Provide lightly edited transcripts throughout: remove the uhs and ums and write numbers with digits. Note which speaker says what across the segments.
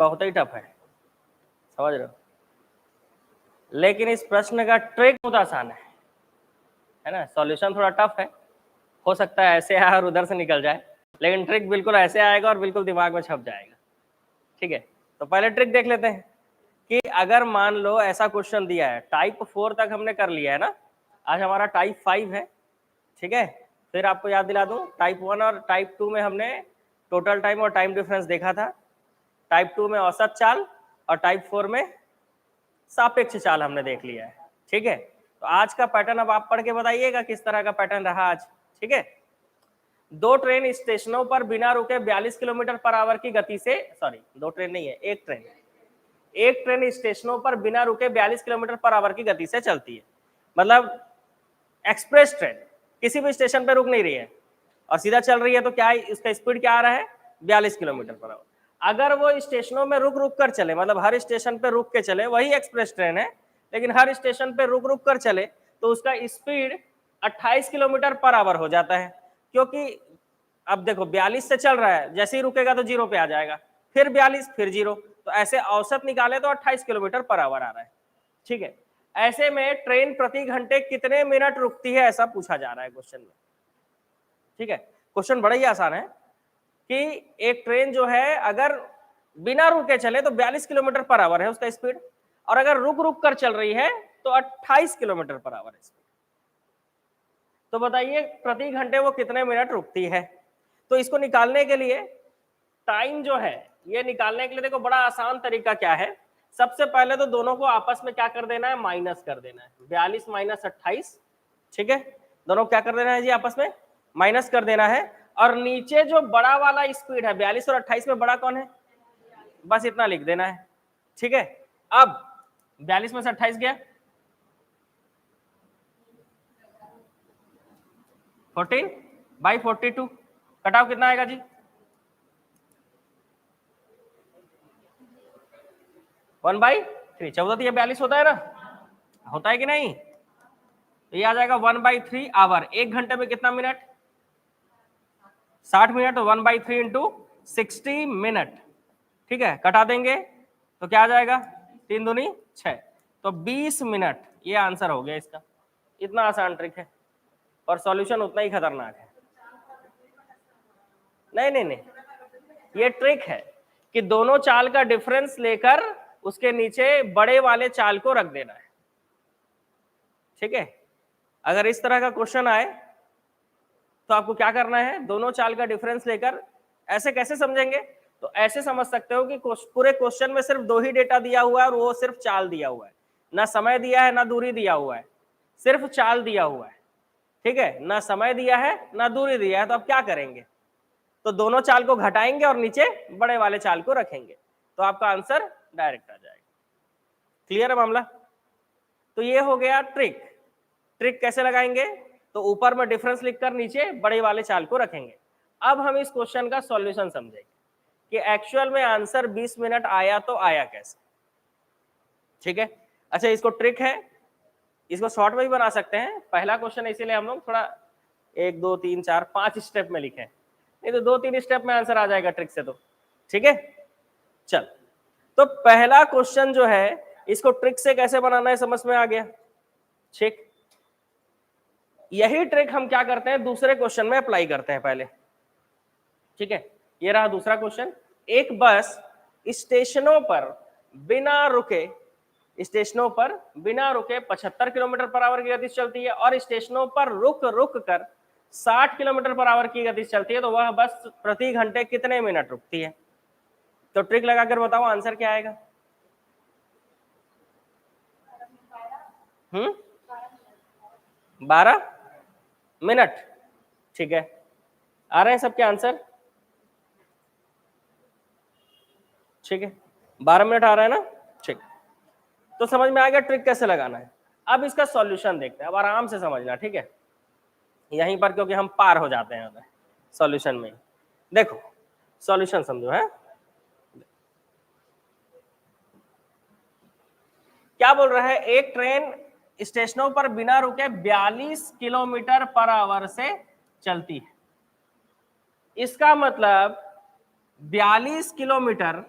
Speaker 1: बहुत ही टफ है, समझ रहे हो, लेकिन इस प्रश्न का ट्रिक बहुत आसान है ना। सॉल्यूशन थोड़ा टफ है, हो सकता है ऐसे आए और उधर से निकल जाए, लेकिन ट्रिक बिल्कुल ऐसे आएगा और बिल्कुल दिमाग में छप जाएगा। ठीक है, तो पहले ट्रिक देख लेते हैं कि अगर मान लो ऐसा क्वेश्चन दिया है, टाइप 4 तक हमने कर लिया है ना, आज हमारा टाइप 5 है। ठीक है, फिर आपको याद दिला दूं, टाइप 1 और टाइप 2 में हमने टोटल टाइम और टाइम डिफरेंस देखा था, टाइप 2 में औसत चाल और टाइप 4 में सापेक्ष चाल हमने देख लिया है। ठीक है, तो आज का पैटर्न अब आप पढ़ के बताइएगा किस तरह का पैटर्न रहा आज। ठीक है, दो ट्रेन स्टेशनों पर बिना रुके 42 किलोमीटर पर आवर की गति से, सॉरी दो ट्रेन नहीं है, एक ट्रेन स्टेशनों पर बिना रुके 42 किलोमीटर पर आवर की गति से चलती है। मतलब एक्सप्रेस ट्रेन किसी भी स्टेशन पर रुक नहीं रही है और सीधा चल रही है, तो क्या है उसका स्पीड क्या आ रहा है, 42 किलोमीटर पर आवर। अगर वो स्टेशनों में रुक रुक कर चले, मतलब हर स्टेशन पे रुक के चले, वही एक्सप्रेस ट्रेन है, लेकिन हर स्टेशन पे रुक रुक कर चले, तो उसका स्पीड 28 किलोमीटर पर आवर हो जाता है। क्योंकि अब देखो 42 से चल रहा है, जैसे ही रुकेगा तो जीरो पे आ जाएगा, फिर 42 फिर जीरो, तो ऐसे औसत निकाले तो 28 किलोमीटर पर आवर आ रहा है। ठीक है, ऐसे में ट्रेन प्रति घंटे कितने मिनट रुकती है, ऐसा पूछा जा रहा है क्वेश्चन में। ठीक है, क्वेश्चन बड़ा ही आसान है कि एक ट्रेन जो है अगर बिना रुके चले तो 42 किलोमीटर पर आवर है उसका स्पीड, और अगर रुक रुक कर चल रही है तो 28 किलोमीटर पर आवर है स्पीड। तो बताइए प्रति घंटे वो कितने मिनट रुकती है। तो इसको निकालने के लिए टाइम जो है, ये निकालने के लिए देखो बड़ा आसान तरीका क्या है, सबसे पहले तो दोनों को आपस में क्या कर देना है, माइनस कर देना है, 42 माइनस 28। ठीक है, दोनों क्या कर देना है जी, आपस में माइनस कर देना है, और नीचे जो बड़ा वाला स्पीड है 42 और 28 में बड़ा कौन है, बस इतना लिख देना है। ठीक है, अब 42 में से 28 गया 14/42, कटाव कितना आएगा जी, 1/3। 14 तो ये 42 होता है ना, होता है कि नहीं, तो ये आ जाएगा 1/3 आवर। एक घंटे में कितना मिनट, 60 मिनट, तो 1/3 इंटू 60 मिनट। ठीक है, कटा देंगे तो क्या आ जाएगा, 3 दूनी 6, तो 20 मिनट। ये आंसर हो गया इसका। इतना आसान ट्रिक है और सॉल्यूशन उतना ही खतरनाक है। नहीं नहीं नहीं, ये ट्रिक है कि दोनों चाल का डिफरेंस लेकर उसके नीचे बड़े वाले चाल को रख देना है। ठीक है, अगर इस तरह का क्वेश्चन आए तो आपको क्या करना है, दोनों चाल का डिफरेंस लेकर, ऐसे कैसे समझेंगे, तो ऐसे समझ सकते हो कि पूरे क्वेश्चन में सिर्फ 2 ही डेटा दिया हुआ है और वो सिर्फ चाल दिया हुआ है, ना समय दिया है ना दूरी दिया हुआ है, सिर्फ चाल दिया हुआ है। ठीक है, ना समय दिया है ना दूरी दिया है, तो अब क्या करेंगे, तो दोनों चाल को घटाएंगे और नीचे बड़े वाले चाल को रखेंगे, तो आपका आंसर डायरेक्ट आ जाएगा। क्लियर है मामला। तो ये हो गया ट्रिक। ट्रिक कैसे लगाएंगे, तो ऊपर में डिफरेंस लिखकर नीचे बड़े वाले चाल को रखेंगे। अब हम इस क्वेश्चन का सॉल्यूशन समझेंगे कि एक्चुअल में आंसर 20 मिनट आया तो आया कैसे। ठीक है, अच्छा इसको ट्रिक है, इसको शॉर्ट में भी बना सकते हैं। पहला क्वेश्चन इसीलिए हम लोग थोड़ा 1 2 3 4 5 स्टेप में लिखे, नहीं तो 2-3 स्टेप में आंसर आ जाएगा ट्रिक से तो। ठीक है, चल तो पहला क्वेश्चन जो है इसको ट्रिक से कैसे बनाना है समझ में आ गया। ठीक, यही ट्रिक हम क्या करते हैं दूसरे क्वेश्चन में अप्लाई करते हैं पहले। ठीक है, ये रहा दूसरा क्वेश्चन। एक बस स्टेशनों पर बिना रुके 75 किलोमीटर पर आवर की गति से चलती है और स्टेशनों पर रुक रुक कर 60 किलोमीटर पर आवर की गति से चलती है, तो वह बस प्रति घंटे कितने मिनट रुकती है। तो ट्रिक लगाकर बताओ आंसर क्या आएगा। 12 मिनट। ठीक है, आ रहे हैं सबके आंसर। ठीक है, 12 मिनट आ रहा है ना। ठीक, तो समझ में आ गया ट्रिक कैसे लगाना है। अब इसका सॉल्यूशन देखते हैं, अब आराम से समझना। ठीक है, यहीं पर क्योंकि हम पार हो जाते हैं सॉल्यूशन में। देखो सॉल्यूशन समझो है, क्या बोल रहा है, एक ट्रेन स्टेशनों पर बिना रुके 42 किलोमीटर पर आवर से चलती है। इसका मतलब 42 किलोमीटर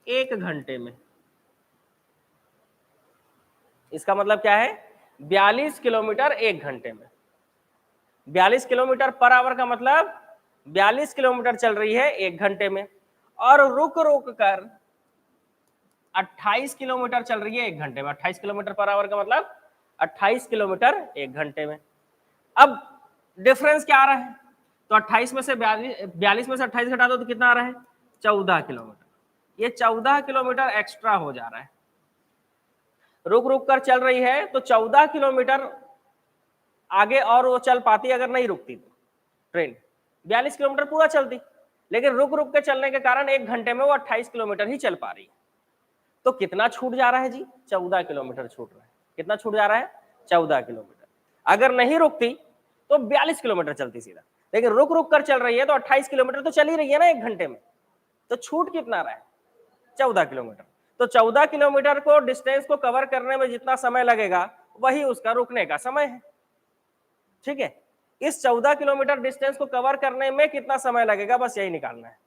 Speaker 1: 1 घंटे में। इसका मतलब क्या है, 42 किलोमीटर 1 घंटे में। 42 किलोमीटर पर आवर का मतलब 42 किलोमीटर चल रही है 1 घंटे में, और रुक रुक कर 28 किलोमीटर चल रही है 1 घंटे में। 28 किलोमीटर पर आवर का मतलब 28 किलोमीटर 1 घंटे में। अब डिफरेंस क्या आ रहा है, तो 28 में से 42 में से 28 घटा दो तो कितना आ रहा है, 14 किलोमीटर। ये 14 किलोमीटर एक्स्ट्रा हो जा रहा है। रुक रुक कर चल रही है तो 14 किलोमीटर आगे और वो चल पाती अगर नहीं रुकती तो ट्रेन 42 किलोमीटर पूरा चलती, लेकिन रुक रुक के चलने के कारण 1 घंटे में वो 28 किलोमीटर ही चल पा रही है। तो कितना छूट जा रहा है जी, 14 किलोमीटर छूट रहा है। कितना छूट जा रहा है, 14 किलोमीटर। अगर नहीं रुकती तो 42 किलोमीटर चलती सीधा, लेकिन रुक रुक कर चल रही है तो 28 किलोमीटर तो चल ही रही है ना 1 घंटे में। तो छूट कितना रहा है, 14 किलोमीटर। तो 14 किलोमीटर को डिस्टेंस को कवर करने में जितना समय लगेगा वही उसका रुकने का समय है। ठीक है, इस 14 किलोमीटर डिस्टेंस को कवर करने में कितना समय लगेगा, बस यही निकालना है।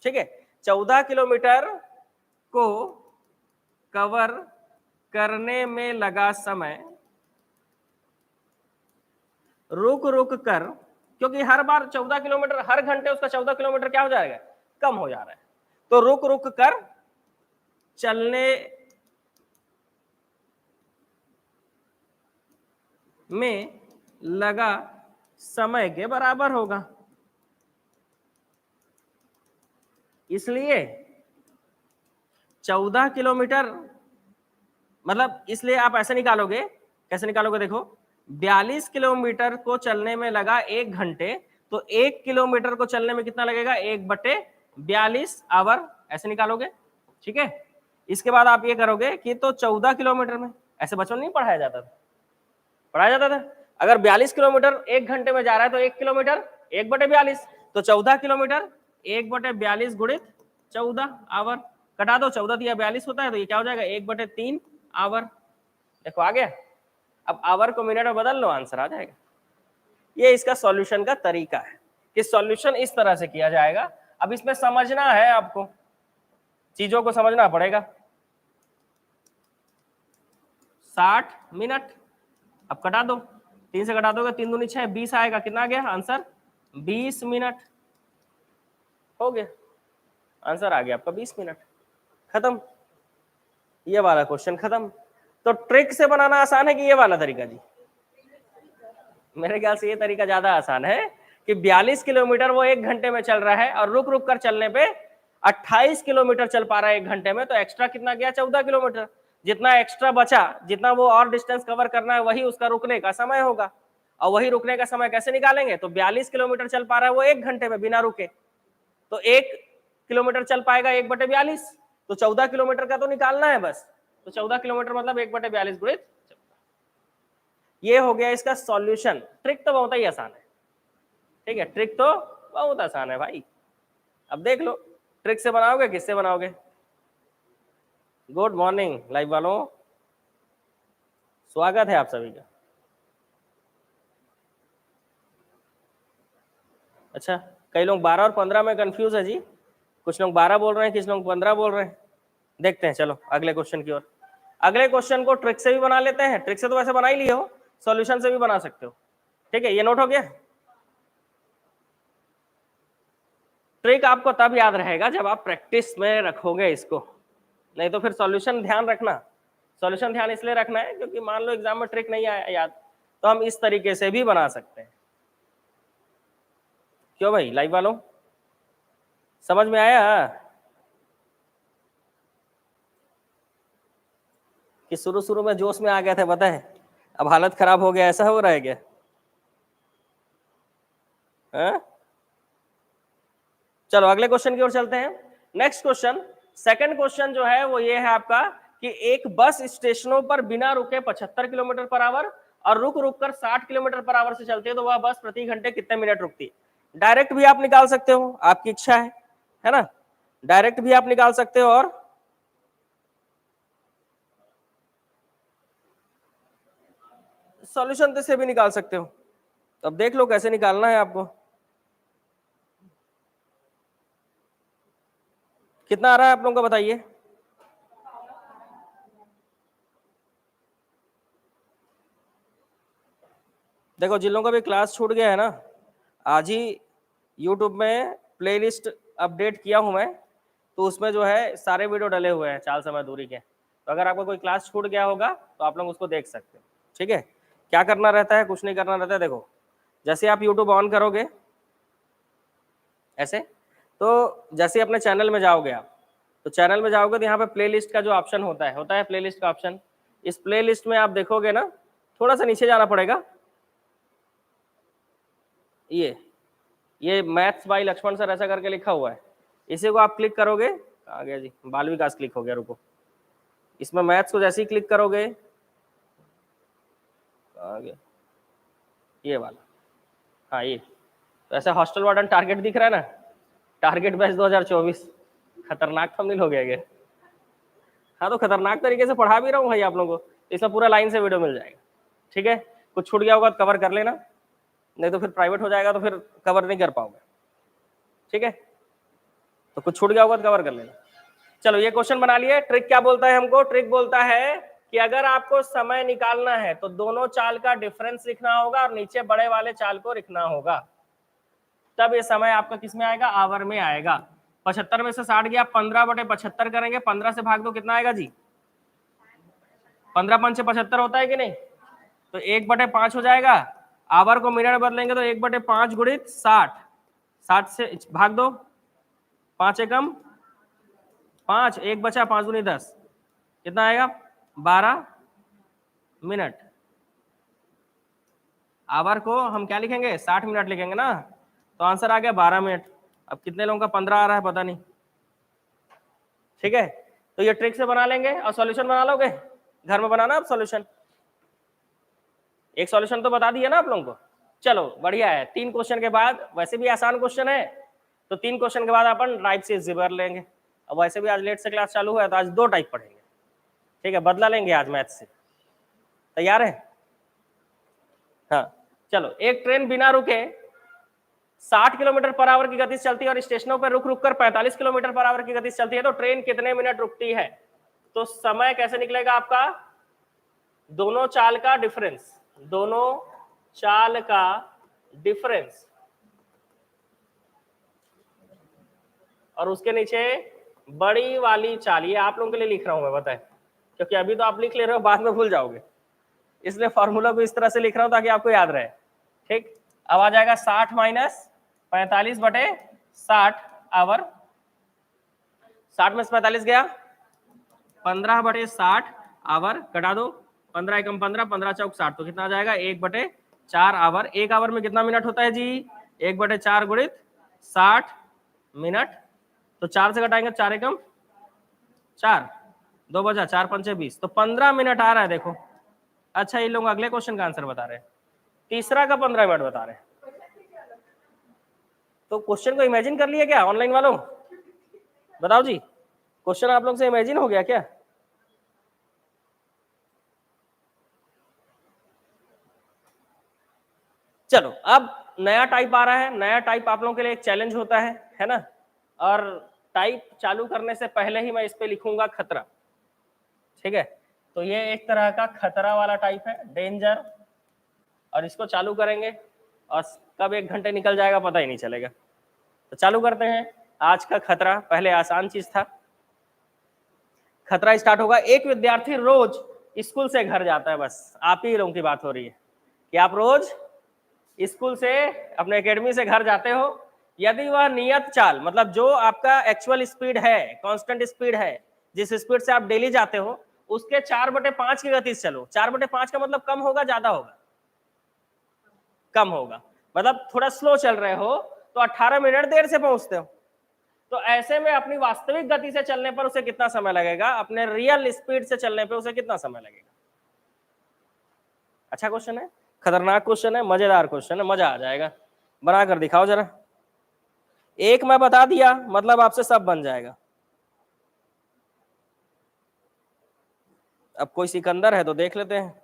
Speaker 1: ठीक है, 14 किलोमीटर को कवर करने में लगा समय रुक रुक कर, क्योंकि हर बार 14 किलोमीटर हर घंटे उसका 14 किलोमीटर क्या हो जाएगा, कम हो जा रहा है। तो रुक रुक कर चलने में लगा समय के बराबर होगा। इसलिए 14 किलोमीटर मतलब, इसलिए आप ऐसे निकालोगे, कैसे निकालोगे देखो, 42 किलोमीटर को चलने में लगा 1 घंटे, तो 1 किलोमीटर को चलने में कितना लगेगा, 1/42 आवर, ऐसे निकालोगे। ठीक है, इसके बाद आप ये करोगे कि तो 14 किलोमीटर में, ऐसे बचपन नहीं पढ़ाया जाता था, पढ़ाया जाता था, अगर 42 किलोमीटर 1 घंटे में जा रहा है तो 1 किलोमीटर 1/42, तो 14 किलोमीटर 1/42 गुणित 14 आवर, कटा दो, 14 दिया 42 होता है, तो ये क्या हो जाएगा, 1/3 आवर। देखो आ गया। अब आवर को मिनट में बदल लो, आंसर आ जाएगा। ये इसका सॉल्यूशन का तरीका है कि सॉल्यूशन इस तरह से किया जाएगा। अब इसमें समझना है, आपको चीजों को समझना पड़ेगा। 60 मिनट, अब कटा दो, 3 से कटा दोगे, 3 दूनी 6, 20 आएगा। कितना आ गया आंसर, 20 मिनट। हो गया, आंसर आ गया आपका 20 मिनट। खत्म, ये वाला क्वेश्चन खत्म। तो ट्रिक से बनाना आसान है कि ये वाला तरीका जी? मेरे ख्याल से ये तरीका ज्यादा आसान है कि 42 किलोमीटर वो 1 घंटे में चल रहा है और रुक रुक कर चलने पे 28 किलोमीटर चल पा रहा है 1 घंटे में, तो एक्स्ट्रा कितना गया, 14 किलोमीटर। जितना एक्स्ट्रा बचा, जितना वो और डिस्टेंस कवर करना है, वही उसका रुकने का समय होगा। और वही रुकने का समय कैसे निकालेंगे, तो 42 किलोमीटर चल पा रहा है वो 1 घंटे में बिना रुके, तो 1 किलोमीटर चल पाएगा 1/42, तो 14 किलोमीटर का तो निकालना है बस। तो 14 किलोमीटर मतलब 1/42 गुणित 14। ये हो गया इसका सॉल्यूशन। ट्रिक तो बहुत ही आसान है। ठीक है, ट्रिक तो बहुत आसान है भाई। अब देख लो, ट्रिक से बनाओगे किससे बनाओगे? गुड मॉर्निंग लाइव वालों, स्वागत है आप सभी का। अच्छा, कई लोग 12 और 15 में कंफ्यूज है जी, कुछ लोग 12 बोल रहे हैं, कुछ लोग 15 बोल रहे हैं। देखते हैं, चलो अगले क्वेश्चन की ओर। अगले क्वेश्चन को ट्रिक से भी बना लेते हैं। ट्रिक से तो वैसे बना ही लिए हो, सॉल्यूशन से भी बना सकते हो। ठीक है, ये नोट हो गया। ट्रिक आपको तब याद रहेगा जब आप प्रैक्टिस में रखोगे इसको, नहीं तो फिर सॉल्यूशन ध्यान रखना। सॉल्यूशन ध्यान इसलिए रखना है क्योंकि मान लो एग्जाम में ट्रिक नहीं आया याद, तो हम इस तरीके से भी बना सकते हैं। क्यों भाई लाइव वालों, समझ में आया कि शुरू शुरू में जोश में आ गया था, पता है, अब हालत खराब हो गया, ऐसा हो रहा है क्या? चलो अगले क्वेश्चन की ओर चलते हैं। नेक्स्ट क्वेश्चन, सेकंड क्वेश्चन जो है वो ये है आपका कि एक बस स्टेशनों पर बिना रुके 75 किलोमीटर पर आवर और रुक रुक कर 60 किलोमीटर पर आवर से चलती है, तो वह बस प्रति घंटे कितने मिनट रुकती है? डायरेक्ट भी आप निकाल सकते हो, आपकी इच्छा है ना, डायरेक्ट भी आप निकाल सकते हो और सॉल्यूशन से भी निकाल सकते हो। अब देख लो कैसे निकालना है आपको। कितना आ रहा है आप लोगों को बताइए? देखो जिन लोगों का भी क्लास छूट गया है ना, आज ही यूट्यूब में प्लेलिस्ट अपडेट किया हूं मैं, तो उसमें जो है सारे वीडियो डले हुए हैं चाल समय दूरी के। तो अगर आपका कोई क्लास छूट गया होगा तो आप लोग उसको देख सकते हो। ठीक है, क्या करना रहता है? कुछ नहीं करना रहता है। देखो जैसे आप यूट्यूब ऑन करोगे ऐसे, तो जैसे अपने चैनल में जाओगे आप, तो चैनल में जाओगे तो यहाँ पे प्लेलिस्ट का जो ऑप्शन होता है प्लेलिस्ट का ऑप्शन। इस प्लेलिस्ट में आप देखोगे ना, थोड़ा सा नीचे जाना पड़ेगा, ये मैथ्स बाय लक्ष्मण सर ऐसा करके लिखा हुआ है, इसी को आप क्लिक करोगे। आ गया जी, बाल विकास क्लिक हो गया, रुको। इसमें मैथ्स को जैसे ही क्लिक करोगे, आ गया ये वाला, हाँ ये तो ऐसा हॉस्टल वार्डन टारगेट दिख रहा है ना, टारगेट बैच 2024, खतरनाक थंबनेल हो गया ये। हाँ तो खतरनाक तरीके से पढ़ा भी रहा हूँ भाई आप लोगों को, इसमें पूरा लाइन से वीडियो मिल जाएगा। ठीक है, कुछ छूट गया होगा तो कवर कर लेना, नहीं तो फिर प्राइवेट हो जाएगा तो फिर कवर नहीं कर पाओगे। ठीक है, तो कुछ छूट गया होगा तो कवर कर लेना। चलो ये क्वेश्चन बना लिए। ट्रिक क्या बोलता है हमको? ट्रिक बोलता है कि अगर आपको समय निकालना है तो दोनों चाल का डिफरेंस लिखना होगा और नीचे बड़े वाले चाल को लिखना होगा, तब ये समय आपका किस में आएगा? आवर में आएगा। 75 में से 60 गया, 15/75 करेंगे, 15 से भाग दो, कितना आएगा जी? 15 5 75 होता है कि नहीं? तो 1/5 हो जाएगा। आवर को मिनट बदलेंगे तो 1/5 गुणित 60, 60 से भाग दो, 5 एकम 5, 1 बचा, 5 दूनी 10, कितना आएगा? 12 मिनट। आवर को हम क्या लिखेंगे? 60 मिनट लिखेंगे ना, तो आंसर आ गया 12 मिनट। अब कितने लोगों का 15 आ रहा है पता नहीं। ठीक है, तो ये ट्रिक से बना लेंगे और सॉल्यूशन बना लोगे, घर में बनाना अब सॉल्यूशन। एक सॉल्यूशन तो बता दिया ना आप लोगों को। चलो बढ़िया है, 3 क्वेश्चन के बाद, वैसे भी आसान क्वेश्चन है, तो 3 क्वेश्चन के बाद अपन टाइप से जिबर लेंगे। अब वैसे भी आज लेट से क्लास चालू हुआ है तो आज 2 टाइप पढ़ेंगे। ठीक है, बदला लेंगे आज मैथ से। तैयार है? हाँ चलो। एक ट्रेन बिना रुके 60 किलोमीटर पर आवर की गति से चलती है और स्टेशनों पर रुक रुक कर 45 किलोमीटर पर आवर की गति से चलती है, तो ट्रेन कितने मिनट रुकती है? तो समय कैसे निकलेगा आपका? दोनों चाल का डिफरेंस, दोनों चाल का डिफरेंस, और उसके नीचे बड़ी वाली चाल। ये आप लोगों के लिए लिख रहा हूं मैं, बताएं, क्योंकि अभी तो आप लिख ले रहे हो, बाद में भूल जाओगे, इसलिए फॉर्मूला को इस तरह से लिख रहा हूं ताकि आपको याद रहे। ठीक, अब आ जाएगा 60 माइनस 45/60 आवर। 60 में से 45 गया, 15/60 आवर, कटा दो, 15 एकम 15, 15 चौक 60, तो कितना आ जाएगा? 1/4 आवर। 1 आवर में कितना मिनट होता है जी? 1/4 गुणित 60 मिनट, तो 4 से घटाएंगे, 4 एकम 4, 2 बजा, 4 पंचे 20, तो 15 मिनट आ रहा है। देखो अच्छा, ये लोग अगले क्वेश्चन का आंसर बता रहे हैं, तीसरा का 15 मिनट बता रहे हैं। तो क्वेश्चन को इमेजिन कर लिया क्या ऑनलाइन वालों? बताओ जी, क्वेश्चन आप लोग से इमेजिन हो गया क्या? चलो अब नया टाइप आ रहा है। नया टाइप आप लोगों के लिए एक चैलेंज होता है ना? और टाइप चालू करने से पहले ही मैं इस पे लिखूंगा खतरा। ठीक है, तो ये एक तरह का खतरा वाला टाइप है, डेंजर, और इसको चालू करेंगे और कब 1 घंटे निकल जाएगा पता ही नहीं चलेगा। तो चालू करते हैं आज का खतरा। पहले आसान चीज था, खतरा स्टार्ट होगा। एक विद्यार्थी रोज स्कूल से घर जाता है, बस आप ही लोगों की बात हो रही है कि आप रोज स्कूल से अपने एकेडमी से घर जाते हो। यदि वह नियत चाल, मतलब जो आपका एक्चुअल स्पीड है, कांस्टेंट स्पीड है, जिस स्पीड से आप डेली जाते हो, उसके 4/5 की गति से चलो। 4/5 का मतलब कम होगा ज्यादा होगा? कम होगा, मतलब थोड़ा स्लो चल रहे हो तो 18 मिनट देर से पहुंचते हो। तो ऐसे में अपनी वास्तविक गति से चलने पर उसे कितना समय लगेगा? अपने रियल स्पीड से चलने पर उसे कितना समय लगेगा? अच्छा क्वेश्चन है, खतरनाक क्वेश्चन है, मजेदार क्वेश्चन है, मजा आ जाएगा। बना कर दिखाओ जरा। एक मैं बता दिया मतलब आपसे सब बन जाएगा। अब कोई सिकंदर है तो देख लेते हैं।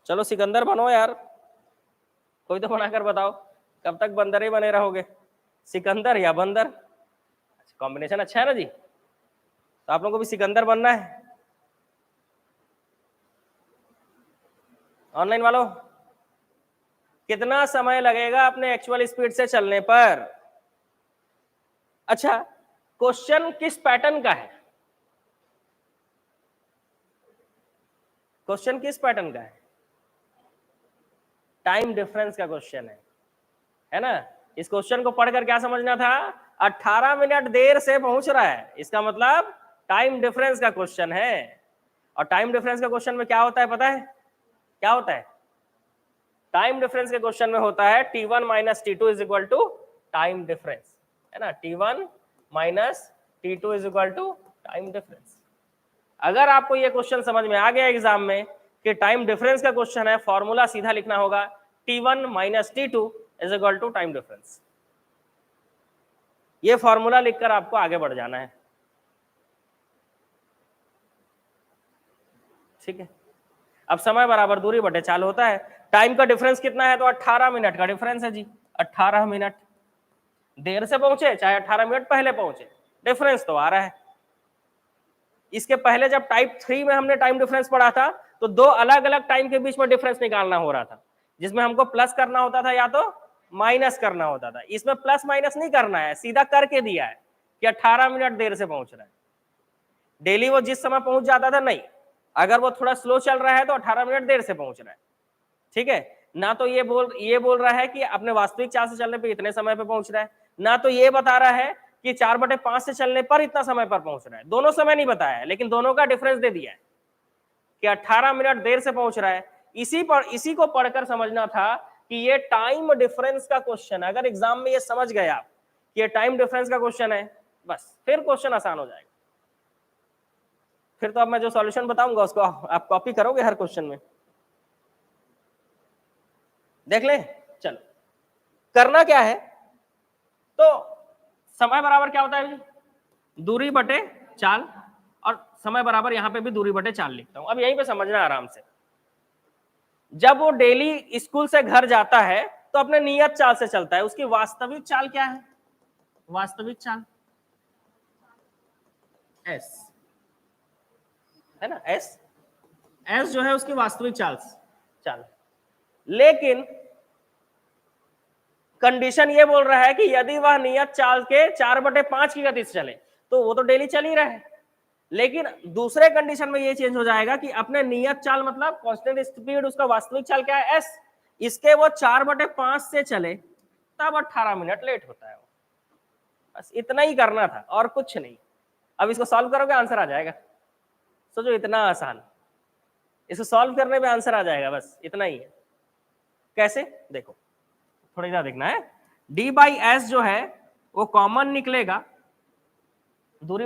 Speaker 1: चलो सिकंदर बनो यार, कोई तो बनाकर बताओ, कब तक बंदर ही बने रहोगे? सिकंदर या बंदर, कॉम्बिनेशन अच्छा है ना जी। तो आप लोगों को भी सिकंदर बनना है ऑनलाइन वालों। कितना समय लगेगा अपने एक्चुअल स्पीड से चलने पर? अच्छा, क्वेश्चन किस पैटर्न का है? क्वेश्चन किस पैटर्न का है? टाइम डिफरेंस का क्वेश्चन है ना। इस क्वेश्चन को पढ़कर क्या समझना था? 18 मिनट देर से पहुंच रहा है, इसका मतलब टाइम डिफरेंस का क्वेश्चन है। और टाइम डिफरेंस का क्वेश्चन में क्या होता है पता है? क्या होता है? टाइम डिफरेंस के क्वेश्चन में होता है T1 minus T2 is equal to time difference, है ना। T1 minus T2 is equal to time difference. अगर आपको ये क्वेश्चन समझ में आ गया एग्जाम में कि टाइम डिफरेंस का क्वेश्चन है, फॉर्मूला सीधा लिखना होगा T1 minus T2 is equal to time difference. ये फॉर्मूला लिखकर आपको आगे बढ़ जाना है, ठीक है। अब समय बराबर दूरी बटे चाल होता है। टाइम का डिफरेंस कितना है? तो 18 मिनट का डिफरेंस है जी। 18 मिनट देर से पहुंचे चाहे 18 मिनट पहले पहुंचे, डिफरेंस तो आ रहा है। इसके पहले जब टाइप 3 में हमने टाइम डिफरेंस पढ़ा था तो दो अलग अलग टाइम के बीच में डिफरेंस निकालना हो रहा था, जिसमें हमको प्लस करना होता था या तो माइनस करना होता था। इसमें प्लस माइनस नहीं करना है, सीधा करके दिया है कि 18 मिनट देर से पहुंच रहा है। डेली वो जिस समय पहुंच जाता था, नहीं, अगर वो थोड़ा स्लो चल रहा है तो 18 मिनट देर से पहुंच रहा है, ठीक है ना। तो ये बोल रहा है कि अपने वास्तविक चाल से चलने पे इतने समय पे पहुंच रहा है, ना तो ये बता रहा है कि 4/5 से चलने पर इतना समय पर पहुंच रहा है। दोनों समय नहीं बताया है, लेकिन दोनों का डिफरेंस दे दिया है कि 18 मिनट देर से पहुंच रहा है। इसी को पढ़कर समझना था कि ये टाइम डिफरेंस का क्वेश्चन है। अगर एग्जाम में ये समझ गए आप कि ये टाइम डिफरेंस का क्वेश्चन है, बस फिर क्वेश्चन आसान हो जाएगा। फिर तो अब मैं जो सॉल्यूशन बताऊंगा उसको आप कॉपी करोगे हर क्वेश्चन में। देख ले, चलो करना क्या है। तो समय बराबर क्या होता है? दूरी बटे चाल, और समय बराबर यहां पे भी दूरी बटे चाल लिखता हूं। अब यहीं पे समझना आराम से। जब वो डेली स्कूल से घर जाता है तो अपने नियत चाल से चलता है। उसकी वास्तविक चाल क्या है? वास्तविक चाल एस, है ना। एस जो है उसकी वास्तविक चाल। लेकिन कंडीशन ये बोल रहा है कि यदि वह नियत चाल के 4/5 की गति से चले तो वो तो डेली चल ही रहा है। लेकिन दूसरे कंडीशन में ये चेंज हो जाएगा कि अपने नियत चाल मतलब कांस्टेंट स्पीड, उसका वास्तविक चाल क्या है? एस। इसके वो 4/5 से चले तब 18 मिनट लेट होता है। बस इतना ही करना था और कुछ नहीं। अब इसको सॉल्व करोगे आंसर आ जाएगा। सोचो इतना आसान, इसको सॉल्व करने पे आंसर आ जाएगा, बस इतना ही है। कैसे? देखो थोड़ा इधर देखना है। D/S जो है वो कॉमन निकलेगा, दूरी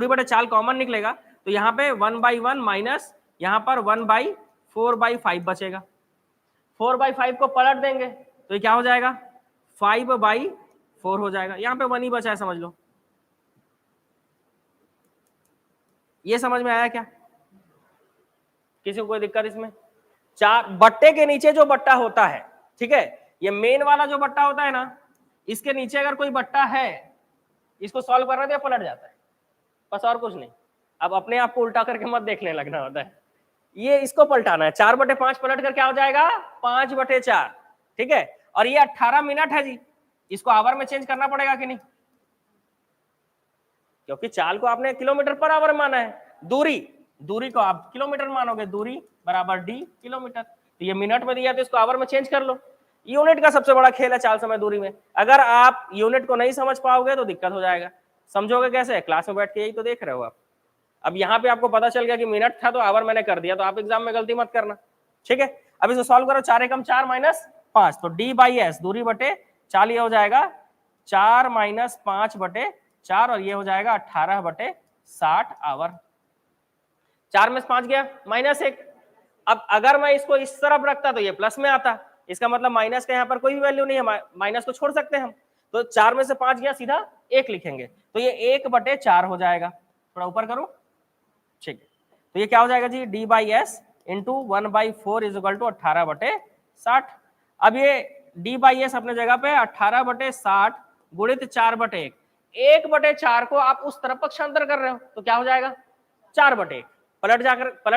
Speaker 1: बटे चाल कॉमन निकलेगा, तो यहाँ पे 1/1 माइनस यहाँ पर 1/4/5 बचेगा। 4/5 को पलट देंगे तो ये क्या हो जाएगा? 5/4 हो जाएगा। यहाँ पे 1 ही बचा है, समझ लो। ये समझ में आया क्या? किसी को कोई दिक्कत इसमें? चार बट्टे के नीचे जो बट्टा होता है, ठीक है, ये मेन वाला जो बट्टा होता है ना, इसके नीचे अगर कोई बट्टा है, इसको सॉल्व कर रहे थे पलट जाता है, बस और कुछ नहीं। अब अपने आप को उल्टा करके मत देखने लगना होता है, ये इसको पलटाना है। 4/5 पलट कर क्या हो जाएगा? 5/4, ठीक है। और ये 18 मिनट है जी, इसको आवर में चेंज करना पड़ेगा कि नहीं? क्योंकि चाल को आपने किलोमीटर पर आवर माना है, दूरी को आप किलोमीटर मानोगे, दूरी बराबर डी किलोमीटर। तो ये मिनट में दिया तो इसको आवर में चेंज कर लो। यूनिट का सबसे बड़ा खेल है चाल समय दूरी में। अगर आप यूनिट को नहीं समझ पाओगे तो दिक्कत हो जाएगा। समझोगे कैसे? क्लास में बैठ के यही तो देख रहे हो आप। अब यहाँ पे आपको पता चल गया कि मिनट था तो आवर मैंने कर दिया, तो आप एग्जाम में गलती मत करना, ठीक है। अब इसको सॉल्व करो। 4 एकम 4 माइनस 5, तो D/S दूरी बटे चाल ये हो जाएगा 4 माइनस 5/4, और ये हो जाएगा 18/60 आवर। 4 में से 5 गया -1। अब अगर मैं इसको इस तरफ रखता तो ये प्लस में आता, इसका मतलब माइनस का यहाँ पर कोई भी वैल्यू नहीं है, माइनस को छोड़ सकते हैं हम। तो 4 में से 5 गया, सीधा 1 लिखेंगे, तो ये 1/4 हो जाएगा। थोड़ा ऊपर करो, ठीक है। तो ये क्या हो जाएगा जी? D/S into 1/4 is equal to 18/60। अब ये D/S अपने जगह पे 18/60 गुणित 4/1। 1/4 को आप उस तरफ पक्षांतर कर रहे हो तो क्या हो जाएगा 4/1। पलट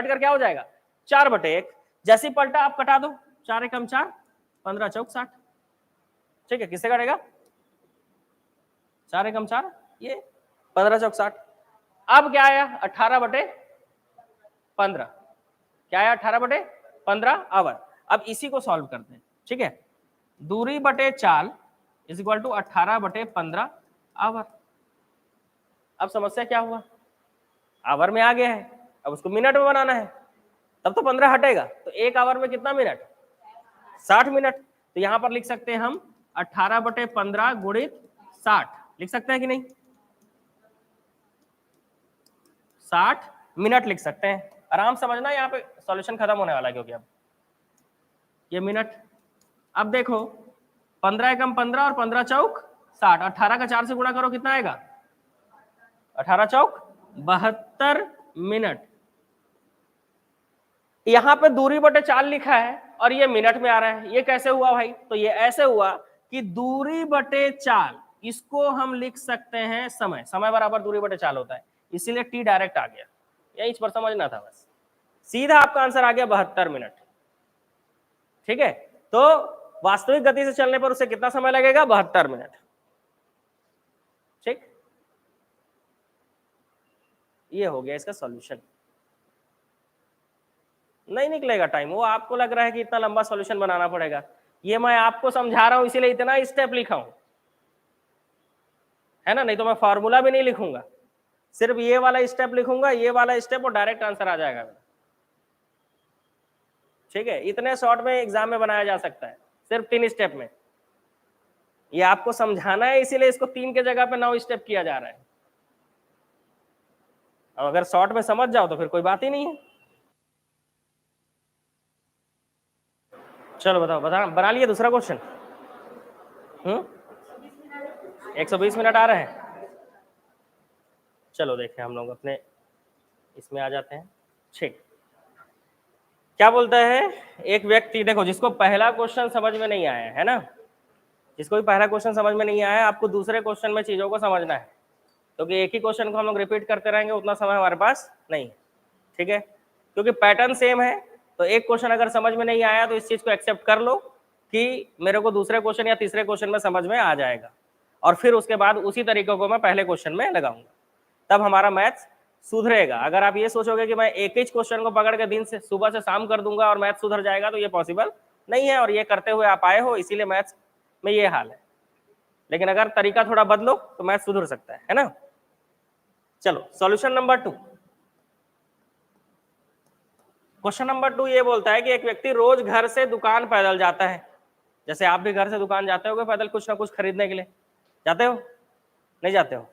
Speaker 1: कर क्या हो जाएगा 4/1। जैसे पलटा आप कटा दो, 4 एकम 4, 15 चौक 60। ठीक है, किससे कटेगा 4 एकम 4, ये 15 चौक 60। अब क्या आया 18/15, क्या आया 18/15 आवर। अब इसी को सॉल्व करते हैं। ठीक है, दूरी बटे चाल इज इक्वल टू 18/15 आवर। अब समस्या क्या हुआ, आवर में आ गया है, अब उसको मिनट में बनाना है, तब तो 15 हटेगा, तो 1 आवर में कितना मिनट 60 मिनट। तो यहां पर लिख सकते हैं हम 18/15 गुणित 60, लिख सकते हैं कि नहीं, 60 मिनट लिख सकते हैं। आराम समझना, यहाँ पे सॉल्यूशन खत्म होने वाला है क्योंकि अब ये मिनट। अब देखो 15 एकम 15 और 15 चौक 60, 18 का 4 से गुणा करो कितना आएगा 18 चौक 72 मिनट। यहां पे दूरी बटे चाल लिखा है और ये मिनट में आ रहा है, ये कैसे हुआ भाई, तो ये ऐसे हुआ कि दूरी बटे चाल इसको हम लिख सकते हैं समय, समय बराबर दूरी बटे चाल होता है, इसीलिए टी डायरेक्ट आ गया, यही इस पर समझना था बस, सीधा आपका आंसर आ गया 72 मिनट। ठीक है, तो वास्तविक गति से चलने पर उसे कितना समय लगेगा 72 मिनट। ठीक, ये हो गया इसका सॉल्यूशन। नहीं निकलेगा टाइम, वो आपको लग रहा है कि इतना लंबा सॉल्यूशन बनाना पड़ेगा, ये मैं आपको समझा रहा हूं इसीलिए इतना स्टेप लिखा हूं, है ना, नहीं तो मैं फॉर्मूला भी नहीं लिखूंगा, सिर्फ ये वाला स्टेप लिखूंगा, ये वाला स्टेप और डायरेक्ट आंसर आ जाएगा। ठीक है, इतने शॉर्ट में एग्जाम में बनाया जा सकता है, सिर्फ 3 स्टेप में। ये आपको समझाना है इसीलिए इसको 3 के जगह पे 9 स्टेप किया जा रहा है। अब अगर शॉर्ट में समझ जाओ तो फिर कोई बात ही नहीं है। चलो बताओ, बना लिए दूसरा क्वेश्चन। 120 मिनट आ रहे हैं। चलो देखें, हम लोग अपने इसमें आ जाते हैं। ठीक, क्या बोलता है एक व्यक्ति, देखो जिसको पहला क्वेश्चन समझ में नहीं आया है ना, जिसको भी पहला क्वेश्चन समझ में नहीं आया, आपको दूसरे क्वेश्चन में चीजों को समझना है, क्योंकि एक ही क्वेश्चन को हम लोग रिपीट करते रहेंगे उतना समय हमारे पास नहीं है। ठीक है, क्योंकि पैटर्न सेम है, तो एक क्वेश्चन अगर समझ में नहीं आया तो इस चीज को एक्सेप्ट कर लो कि मेरे को दूसरे क्वेश्चन या तीसरे क्वेश्चन में समझ में आ जाएगा, और फिर उसके बाद उसी तरीके को मैं पहले क्वेश्चन में लगाऊंगा, तब हमारा मैथ्स सुधरेगा। अगर आप ये सोचोगे कि मैं एक ही क्वेश्चन को पकड़ के दिन से सुबह से शाम कर दूंगा और मैथ्स सुधर जाएगा, तो ये पॉसिबल नहीं है, और ये करते हुए आप आए हो, इसीलिए मैथ्स में ये हाल है। लेकिन अगर तरीका थोड़ा बदलो तो मैथ्स सुधर सकता है ना। चलो सॉल्यूशन नंबर 2। क्वेश्चन नंबर 2 ये बोलता है कि एक व्यक्ति रोज घर से दुकान पैदल जाता है, जैसे आप भी घर से दुकान जाते होगे पैदल कुछ ना कुछ खरीदने के लिए, जाते हो नहीं जाते हो,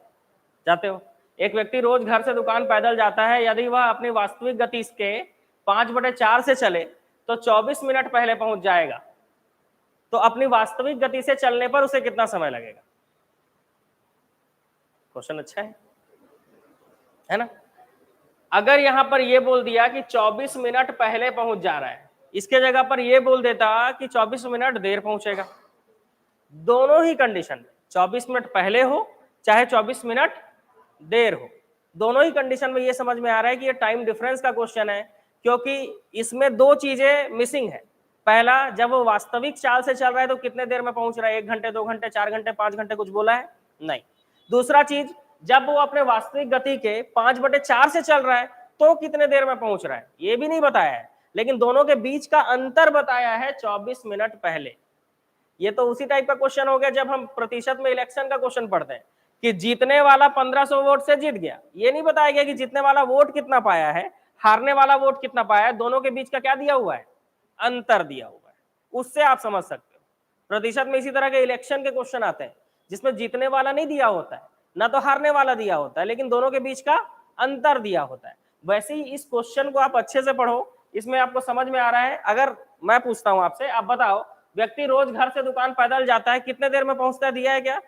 Speaker 1: जाते हो। एक व्यक्ति रोज घर से दुकान पैदल जाता है, यदि वह अपनी वास्तविक गति के 5/4 से चले तो 24 मिनट पहले पहुंच जाएगा, तो अपनी वास्तविक गति से चलने पर उसे कितना समय लगेगा। क्वेश्चन अच्छा है ना। अगर यहां पर यह बोल दिया कि 24 मिनट पहले पहुंच जा रहा है, इसके जगह पर यह बोल देता कि 24 मिनट देर पहुंचेगा, दोनों ही कंडीशन में 24 मिनट पहले हो चाहे 24 मिनट देर हो, दोनों ही कंडीशन में यह समझ में आ रहा है कि ये टाइम डिफरेंस का क्वेश्चन है, क्योंकि इसमें दो चीजें मिसिंग है। पहला, जब वो वास्तविक चाल से चल रहा है तो कितने देर में पहुंच रहा है, 1 घंटे 2 घंटे 4 घंटे 5 घंटे कुछ बोला है नहीं। दूसरा चीज, जब वो अपने वास्तविक गति के 5/4 से चल रहा है तो कितने देर में पहुंच रहा है, ये भी नहीं बताया है, लेकिन दोनों के बीच का अंतर बताया है 24 मिनट पहले। ये तो उसी टाइप का क्वेश्चन हो गया जब हम प्रतिशत में इलेक्शन का क्वेश्चन पढ़ते हैं कि जीतने वाला 1500 वोट से जीत गया, ये नहीं बताया गया कि जीतने वाला वोट कितना पाया है, हारने वाला वोट कितना पाया है, दोनों के बीच का क्या दिया हुआ है, अंतर दिया हुआ है, उससे आप समझ सकते हो। प्रतिशत में इसी तरह के इलेक्शन के क्वेश्चन आते हैं जिसमें जीतने वाला नहीं दिया होता है, ना तो हारने वाला दिया होता है, लेकिन दोनों के बीच का अंतर दिया होता है। वैसे ही इस क्वेश्चन को आप अच्छे से पढ़ो, इसमें आपको समझ में आ रहा है। अगर मैं पूछता हूं आपसे, आप बताओ व्यक्ति रोज घर से दुकान पैदल जाता है, कितने देर में पहुंचता है, दिया है क्या,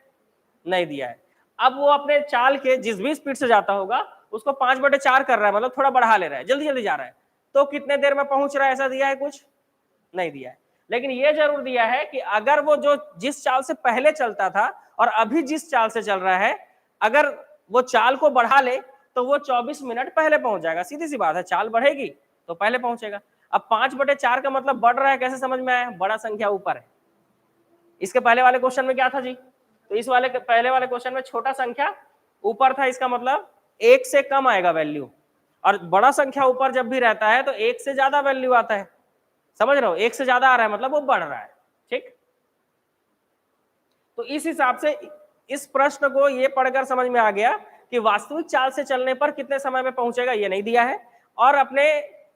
Speaker 1: नहीं दिया है। अब वो अपने चाल के जिस भी स्पीड से जाता होगा उसको 5/4 कर रहा है, मतलब थोड़ा बढ़ा ले रहा है, जल्दी जल्दी जा रहा है, तो कितने देर में पहुंच रहा है, ऐसा दिया है, कुछ नहीं दिया है। लेकिन ये जरूर दिया है कि अगर वो जो जिस चाल से पहले चलता था और अभी जिस चाल से चल रहा है अगर वो चाल को बढ़ा ले तो वो 24 मिनट पहले पहुंच जाएगा। सीधी सी बात है, चाल बढ़ेगी तो पहले पहुंचेगा। अब 5/4 का मतलब बढ़ रहा है, कैसे समझ में आया? बड़ा संख्या ऊपर है। इसके पहले वाले क्वेश्चन में क्या था जी? तो इस वाले पहले वाले क्वेश्चन में छोटा संख्या ऊपर था, इसका मतलब 1 से कम आएगा वैल्यू, और बड़ा संख्या ऊपर जब भी रहता है तो 1 से ज्यादा वैल्यू आता है। समझ रहे हो? 1 से ज्यादा आ रहा है मतलब वो बढ़ रहा है। ठीक, तो इस हिसाब से इस प्रश्न को ये पढ़कर समझ में आ गया कि वास्तविक चाल से चलने पर कितने समय में पहुंचेगा ये नहीं दिया है, और अपने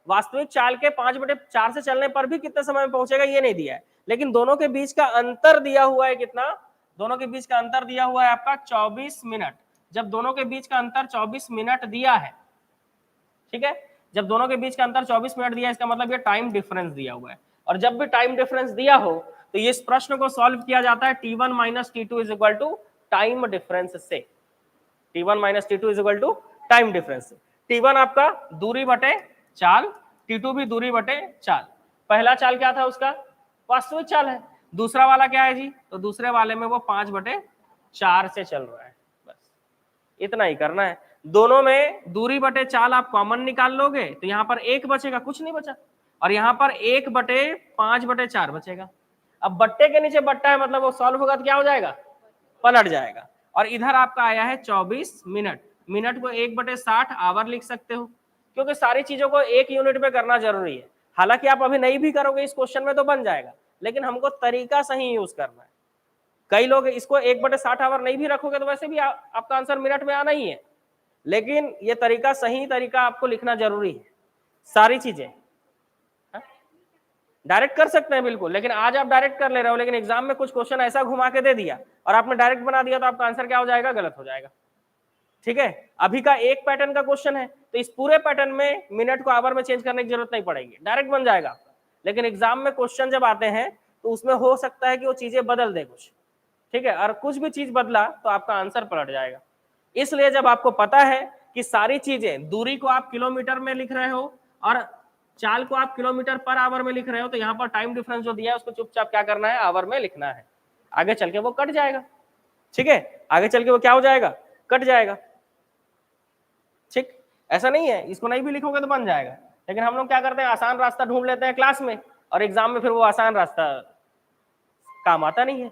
Speaker 1: वास्तविक चाल के 5/4 से चलने पर भी कितने समय में पहुंचेगा ये नहीं दिया है, लेकिन दोनों के बीच का अंतर दिया हुआ है। कितना? दोनों के बीच का अंतर दिया हुआ है आपका 24 मिनट। जब दोनों के बीच का अंतर 24 मिनट दिया है, ठीक है, जब दोनों के बीच का अंतर 24 मिनट दिया है, इसका मतलब ये टाइम डिफरेंस दिया हुआ है। और जब भी टाइम डिफरेंस दिया हो तो ये इस प्रश्न को सॉल्व किया जाता है T1 - T2 is equal to time difference से। T1 - T2 is equal to time difference. T1 आपका दूरी बटे चाल, T2 भी दूरी बटे चाल। पहला चाल क्या था उसका? वास्तविक चाल है। दूसरा वाला क्या है जी? तो दूसरे वाले में वो 5/4 से चल रहा है। बस इतना ही करना है। दोनों में दूरी बटे चाल आप कॉमन निकाल लोगे तो यहाँ पर 1 बचेगा, कुछ नहीं बचा, और यहाँ पर 1/5/4 बचेगा। अब बट्टे के नीचे बट्टा है मतलब वो सॉल्व होगा तो क्या हो जाएगा? पलट जाएगा। और इधर आपका आया है 24 मिनट। मिनट को 1/60 आवर लिख सकते हो, क्योंकि सारी चीजों को एक यूनिट में करना जरूरी है। हालांकि आप अभी नहीं भी करोगे इस क्वेश्चन में तो बन जाएगा, लेकिन हमको तरीका सही यूज करना है। कई लोग इसको 1/60 आवर नहीं भी रखोगे तो वैसे भी आपका आंसर मिनट में आना ही है, लेकिन ये तरीका सही तरीका आपको लिखना जरूरी है। सारी चीजें डायरेक्ट कर सकते हैं बिल्कुल, लेकिन आज आप डायरेक्ट कर ले रहे हो, लेकिन एग्जाम में कुछ क्वेश्चन ऐसा घुमा के दे दिया और आपने डायरेक्ट बना दिया तो आपका आंसर क्या हो जाएगा? गलत हो जाएगा। ठीक है, अभी का एक पैटर्न का क्वेश्चन है तो इस पूरे पैटर्न में मिनट को आवर में चेंज करने की जरूरत नहीं पड़ेगी, डायरेक्ट बन जाएगा। लेकिन एग्जाम में क्वेश्चन जब आते हैं तो उसमें हो सकता है कि वो चीजें बदल दे कुछ, ठीक है, और कुछ भी चीज बदला तो आपका आंसर पलट जाएगा। इसलिए जब आपको पता है कि सारी चीजें, दूरी को आप किलोमीटर में लिख रहे हो और चाल को आप किलोमीटर पर आवर में लिख रहे हो, तो यहाँ पर टाइम डिफरेंस जो दिया है उसको चुपचाप क्या करना है? आवर में लिखना है। आगे चल के वो कट जाएगा। ठीक है, आगे चल के वो क्या हो जाएगा? कट जाएगा। ठीक, ऐसा नहीं है इसको नहीं भी लिखोगे तो बन जाएगा, लेकिन हम लोग क्या करते हैं? आसान रास्ता ढूंढ लेते हैं क्लास में, और एग्जाम में फिर वो आसान रास्ता काम आता नहीं है।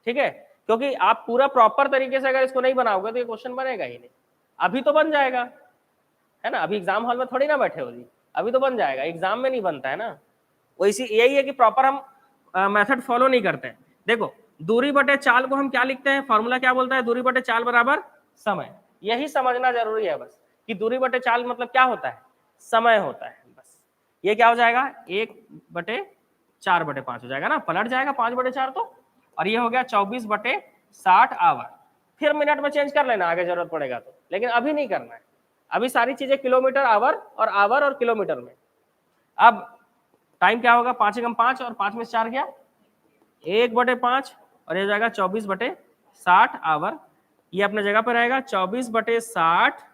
Speaker 1: ठीक है, क्योंकि आप पूरा प्रॉपर तरीके से अगर इसको नहीं बनाओगे तो ये क्वेश्चन बनेगा ही नहीं। अभी तो बन जाएगा, है ना, अभी एग्जाम हॉल में थोड़ी ना बैठे हो जी, अभी तो बन जाएगा, एग्जाम में नहीं बनता है ना। वो इसी यही है कि प्रॉपर हम मेथड फॉलो नहीं करते हैं। देखो, दूरी बटे चाल को हम क्या लिखते हैं? फॉर्मूला क्या बोलता है? दूरी बटे चाल बराबर समय। यही समझना जरूरी है बस, कि दूरी बटे चाल मतलब क्या होता है? समय होता है। बस ये क्या हो जाएगा? 1/4/5 हो जाएगा ना, पलट जाएगा 5/4 तो, और ये हो गया 24/60 आवर। फिर मिनट में चेंज कर लेना आगे जरूरत पड़ेगा तो, लेकिन अभी नहीं करना है। अभी सारी चीजें किलोमीटर आवर और किलोमीटर में। अब टाइम क्या होगा? 5 एकम 5 और 5 में 4 गया 1/5, और ये हो जाएगा 24/60 आवर। ये अपने जगह पर रहेगा 24/60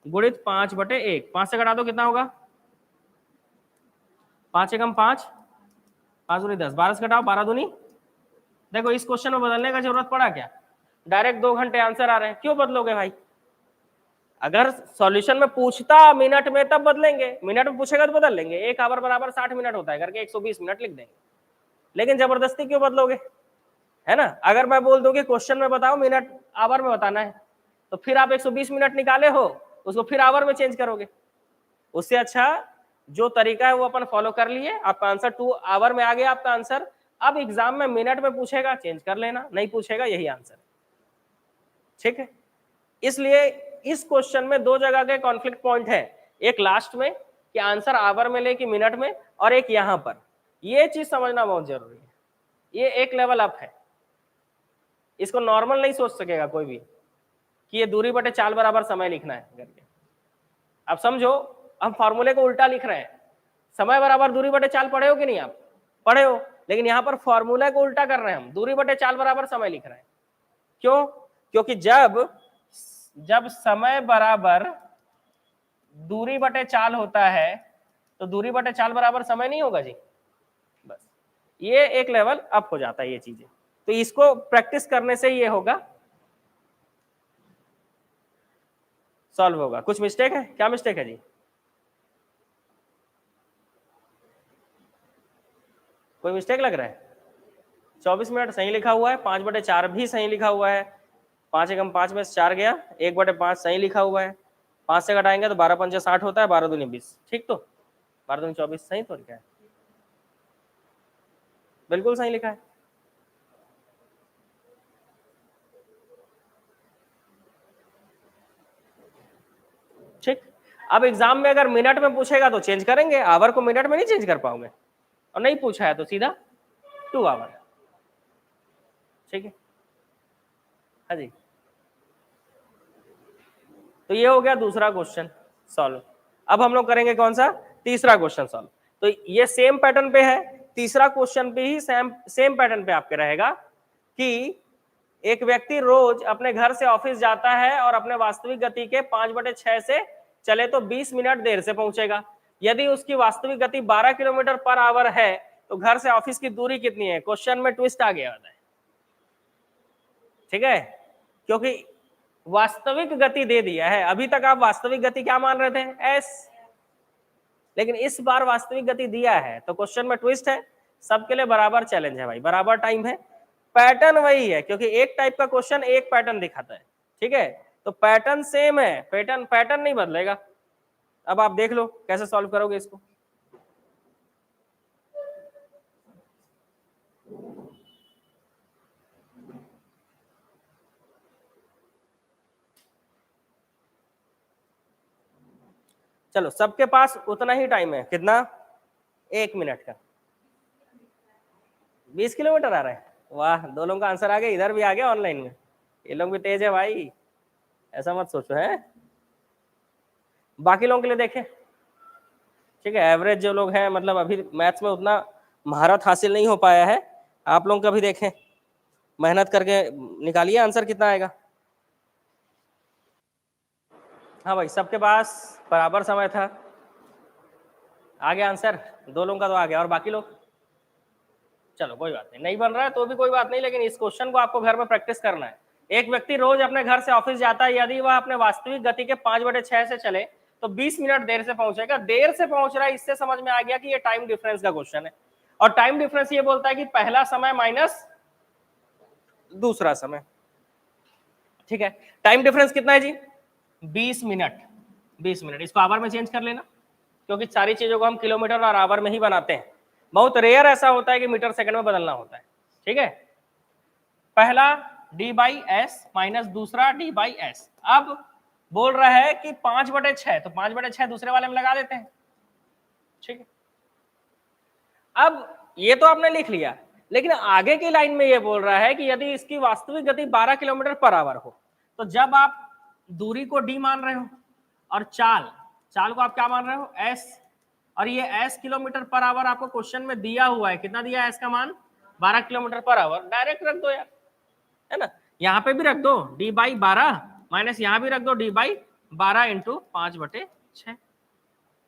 Speaker 1: गुणित 5/1। 5 से घटा दो कितना होगा? 5 एकम 5, 5 दूनी 10, 12 से घटाओ 12 दूनी। देखो इस क्वेश्चन में बदलने का जरूरत पड़ा क्या? डायरेक्ट 2 घंटे आंसर आ रहे हैं, क्यों बदलोगे भाई? अगर सॉल्यूशन में पूछता मिनट में तब बदलेंगे, मिनट में पूछेगा तो बदल लेंगे। 1 आवर बराबर 60 मिनट होता है करके 120 मिनट लिख देंगे, लेकिन जबरदस्ती क्यों बदलोगे? है ना, अगर मैं बोल दूं कि क्वेश्चन में बताओ मिनट आवर में बताना है, तो फिर आप 120 मिनट निकाले हो उसको फिर आवर में चेंज करोगे। उससे अच्छा जो तरीका है वो अपन फॉलो कर लिए, आपका आंसर 2 आवर में आ गया आपका आंसर। अब एग्जाम में मिनट में पूछेगा चेंज कर लेना, नहीं पूछेगा यही आंसर। ठीक है, इसलिए इस क्वेश्चन में 2 जगह के कॉन्फ्लिक्ट पॉइंट है, एक लास्ट में कि आंसर आवर में ले कि मिनट में, और एक यहां पर। ये चीज समझना बहुत जरूरी है, ये एक लेवल अप है, इसको नॉर्मल नहीं सोच सकेगा कोई भी कि ये दूरी बटे चाल बराबर समय लिखना है करके। अब समझो, हम फॉर्मूले को उल्टा लिख रहे हैं। समय बराबर दूरी बटे चाल पढ़े हो कि नहीं? आप पढ़े हो, लेकिन यहाँ पर फॉर्मूला को उल्टा कर रहे हैं हम, दूरी बटे चाल बराबर समय लिख रहे हैं। क्यों? क्योंकि जब समय बराबर दूरी बटे चाल होता है तो दूरी बटे चाल बराबर समय नहीं होगा जी। बस ये एक लेवल अप हो जाता है ये चीजें। तो इसको प्रैक्टिस करने से ये होगा, सॉल्व होगा। कुछ मिस्टेक है? क्या मिस्टेक है जी? कोई मिस्टेक लग रहा है? 24 मिनट सही लिखा हुआ है, 5/4 भी सही लिखा हुआ है, 5 एकम 5 में से 4 गया, 1/5 सही लिखा हुआ है, 5 से घटाएंगे तो 12 पंचे 60 होता है, 12 दूनी 20, ठीक, तो 12 दूनी 24 सही तो क्या है? बिल्कुल सही लिखा है। ठीक, अब एग्जाम में अगर मिनट में पूछेगा तो चेंज करेंगे, आवर को मिनट में नहीं चेंज कर पाओगे, और नहीं पूछा है तो सीधा 2 आवर। ठीक है, हाँ जी। तो ये हो गया दूसरा क्वेश्चन सॉल्व। अब हम लोग करेंगे कौन सा? तीसरा क्वेश्चन सॉल्व। तो ये सेम पैटर्न पे है, तीसरा क्वेश्चन पे ही सेम पैटर्न पे आपके रहेगा कि एक व्यक्ति रोज अपने घर से ऑफिस जाता है और अपने वास्तविक गति के 5/6 से चले तो 20 मिनट देर से पहुंचेगा। यदि उसकी वास्तविक गति 12 किलोमीटर पर आवर है तो घर से ऑफिस की दूरी कितनी है? क्वेश्चन में ट्विस्ट आ गया है, ठीक है, क्योंकि वास्तविक गति दे दिया है। अभी तक आप वास्तविक गति क्या मान रहे थे? एस, लेकिन इस बार वास्तविक गति दिया है तो क्वेश्चन में ट्विस्ट है। सबके लिए बराबर चैलेंज है भाई, बराबर टाइम है, पैटर्न वही है, क्योंकि एक टाइप का क्वेश्चन एक पैटर्न दिखाता है, ठीक है, तो पैटर्न सेम है, पैटर्न नहीं बदलेगा। अब आप देख लो कैसे सॉल्व करोगे इसको। चलो, सबके पास उतना ही टाइम है, कितना? 1 मिनट का। 20 किलोमीटर आ रहा है, वाह, दो लोगों का आंसर आ गया, इधर भी आ गया ऑनलाइन में, ये लोग भी तेज है भाई, ऐसा मत सोचो है। बाकी लोगों के लिए देखें, ठीक है, एवरेज जो लोग हैं, मतलब अभी मैथ्स में उतना महारत हासिल नहीं हो पाया है, आप लोगों का भी देखें, मेहनत करके निकालिए आंसर कितना आएगा। हाँ भाई, सबके पास बराबर समय था, आ गया आंसर, दो लोगों का तो आ गया, और बाकी लोग? चलो कोई बात नहीं, नहीं बन रहा है तो भी कोई बात नहीं, लेकिन इस क्वेश्चन को आपको घर में प्रैक्टिस करना है। एक व्यक्ति रोज अपने घर से ऑफिस जाता है, यदि वह अपने वास्तविक गति के 5/6 से चले तो 20 मिनट देर से पहुंचेगा। देर से पहुंच रहा है, इससे समझ में आ गया कि ये टाइम डिफरेंस का क्वेश्चन है, और टाइम डिफरेंस ये बोलता है कि पहला समय माइनस दूसरा समय, ठीक है। टाइम डिफरेंस कितना है जी? 20 मिनट। 20 मिनट, इसको आवर में चेंज कर लेना, क्योंकि सारी चीजों को हम किलोमीटर और आवर में ही बनाते हैं, बहुत रेयर ऐसा होता है कि मीटर सेकंड में बदलना होता है, ठीक है। पहला d/s माइनस दूसरा d/s। अब बोल रहा है कि 5/6, तो 5/6 दूसरे वाले में लगा देते हैं, ठीक है। अब ये तो आपने लिख लिया, लेकिन आगे की लाइन में ये बोल रहा है कि यदि इसकी वास्तविक गति 12 किलोमीटर पर आवर हो, तो जब आप दूरी को d मान रहे हो और चाल को आप क्या मान रहे हो? s, और ये s किलोमीटर पर आवर आपको क्वेश्चन में दिया हुआ है, कितना दिया है s का मान? 12 किलोमीटर पर आवर। डायरेक्ट रख दो यार, है ना, यहाँ पे भी रख दो d/12 माइनस यहाँ भी रख दो d/12 इंटू 5/6।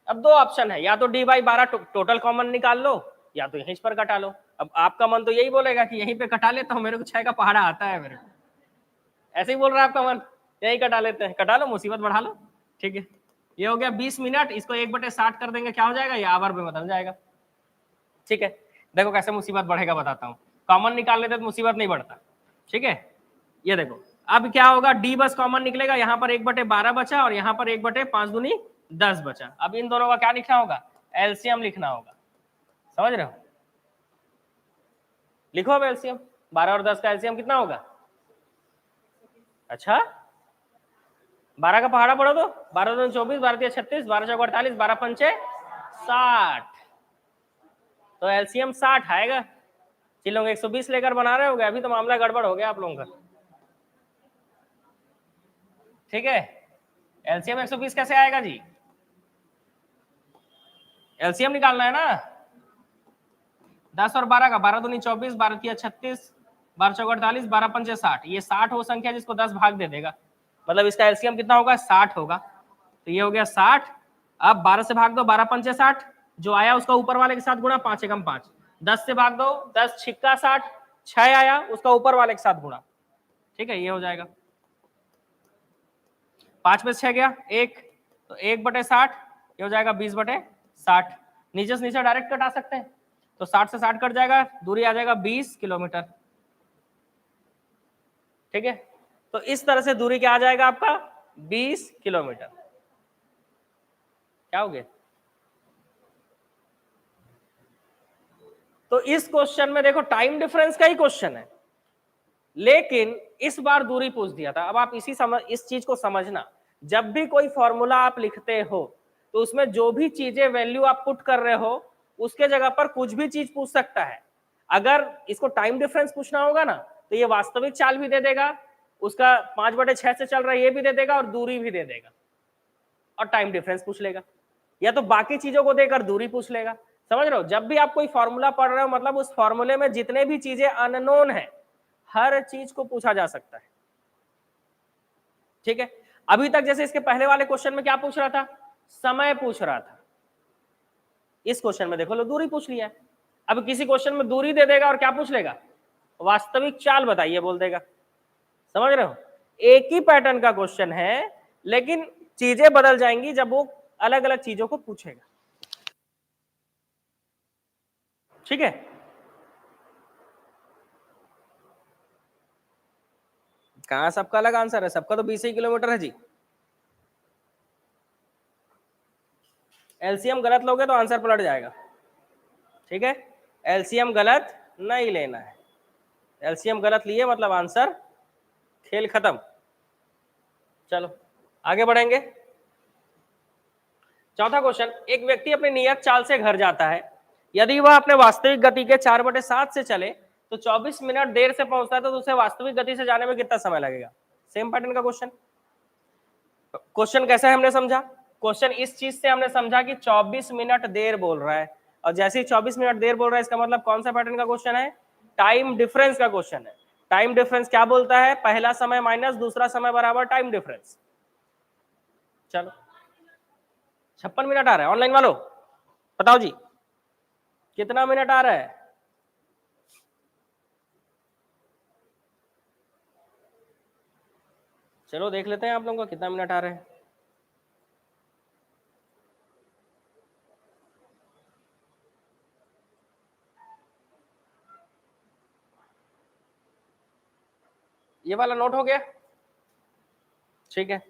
Speaker 1: अब दो ऑप्शन है, या तो d/12 टोटल कॉमन निकाल लो, या तो यहीं पर कटा लो। अब आपका मन तो यही बोलेगा कि यहीं पे कटा लेता हूँ, मेरे को 6 का पहाड़ा आता है, मेरे को ऐसे ही बोल रहा है आपका मन, यही कटा लेते हैं, कटा लो, मुसीबत बढ़ा लो, ठीक है। ये हो गया 20 मिनट, इसको 1/60 कर देंगे, क्या हो जाएगा? ये आवर में बदल जाएगा, ठीक है। देखो कैसे मुसीबत बढ़ेगा, बताता हूँ। कॉमन निकाल लेते तो मुसीबत नहीं बढ़ता, ठीक है। ये देखो अब क्या होगा, d बस कॉमन निकलेगा, यहाँ पर 1/12 बचा और यहाँ पर 1/5 दूनी 10 बचा। अब इन दोनों का क्या लिखना होगा? एलसीएम लिखना होगा, समझ रहे हो? लिखो अब एलसीएम, 12 और 10 का एलसीएम कितना होगा? अच्छा, 12 का पहाड़ा पढ़ो तो 12 दूनी 24, 12 तिया 36, 12 चौक 48, 12 पंचे 60, तो एलसीएम 60 आएगा। जिन लोग 120 लेकर बना रहे होंगे, अभी तो मामला गड़बड़ हो गया आप लोगों का, ठीक है। एलसीएम 120 कैसे आएगा जी? एलसीएम निकालना है ना, 10 और 12 का, 12 दूनी 24, 12 तिया 36, 12 चौक 48, 12 पंचे 60। ये 60 वो संख्या जिसको 10 भाग दे देगा, मतलब इसका एलसीएम कितना होगा? 60 होगा। तो ये हो गया 60। अब 12 से भाग दो, 12 पंचे 60, जो आया उसका ऊपर वाले के साथ गुणा, 5 एकम 5, 10 से भाग दो, 10 छिक्का 60, 6 आया, उसका ऊपर वाले के साथ गुणा, ठीक है, ये हो जाएगा 5 में 6 गया 1, तो 1/60 ये हो जाएगा 20/60। नीचे से नीचे डायरेक्ट कटा सकते हैं, तो 60 से 60 कट जाएगा, दूरी आ जाएगा 20 किलोमीटर, ठीक है। तो इस तरह से दूरी क्या आ जाएगा आपका 20 किलोमीटर। क्या हो गया? तो इस क्वेश्चन में देखो टाइम डिफरेंस का ही क्वेश्चन है, लेकिन इस बार दूरी पूछ दिया था। अब आप इस चीज को समझना, जब भी कोई फॉर्मूला आप लिखते हो तो उसमें जो भी चीजें वैल्यू आप पुट कर रहे हो उसके जगह पर कुछ भी चीज पूछ सकता है। अगर इसको टाइम डिफरेंस पूछना होगा ना तो ये वास्तविक चाल भी दे देगा, उसका 5/6 से चल रहा है ये भी दे देगा और दूरी भी दे देगा, और टाइम डिफरेंस पूछ लेगा, या तो बाकी चीजों को देकर दूरी पूछ लेगा। समझ रहे हो? जब भी आप कोई फॉर्मूला पढ़ रहे हो मतलब उस फॉर्मूले में जितने भी चीजें अननोन है हर चीज को पूछा जा सकता है, ठीक है। अभी तक जैसे इसके पहले वाले क्वेश्चन में क्या पूछ रहा था, समय पूछ रहा था, इस क्वेश्चन में देखो लो दूरी पूछ लिया है। अब किसी क्वेश्चन में दूरी दे देगा और क्या पूछ लेगा, वास्तविक चाल बताइए बोल देगा। समझ रहे हो? एक ही पैटर्न का क्वेश्चन है लेकिन चीजें बदल जाएंगी जब वो अलग अलग चीजों को पूछेगा, ठीक है। कहां सबका अलग आंसर है, सबका तो 20 ही किलोमीटर है जी। एलसीएम गलत लोगे तो आंसर पलट जाएगा, ठीक है। एलसीएम गलत नहीं लेना है, एलसीएम गलत लिए मतलब आंसर खेल खत्म। चलो आगे बढ़ेंगे। चौथा क्वेश्चन, एक व्यक्ति अपनी नियत चाल से घर जाता है, यदि वह अपने वास्तविक गति के 4/7 से चले तो 24 मिनट देर से पहुंचता है, तो उसे वास्तविक गति से जाने में कितना समय लगेगा। सेम पैटर्न का क्वेश्चन। क्वेश्चन कैसा है हमने समझा, क्वेश्चन इस चीज से हमने समझा कि 24 मिनट देर बोल रहा है, और जैसे ही 24 मिनट देर बोल रहा है इसका मतलब कौन सा पैटर्न का क्वेश्चन है, टाइम डिफरेंस का क्वेश्चन है। टाइम डिफरेंस क्या बोलता है, पहला समय माइनस दूसरा समय बराबर टाइम डिफरेंस। चलो 56 मिनट आ रहा है, ऑनलाइन वालों बताओ जी कितना मिनट आ रहा है। चलो देख लेते हैं आप लोगों को कितना मिनट आ रहे हैं। ये वाला नोट हो गया, ठीक है।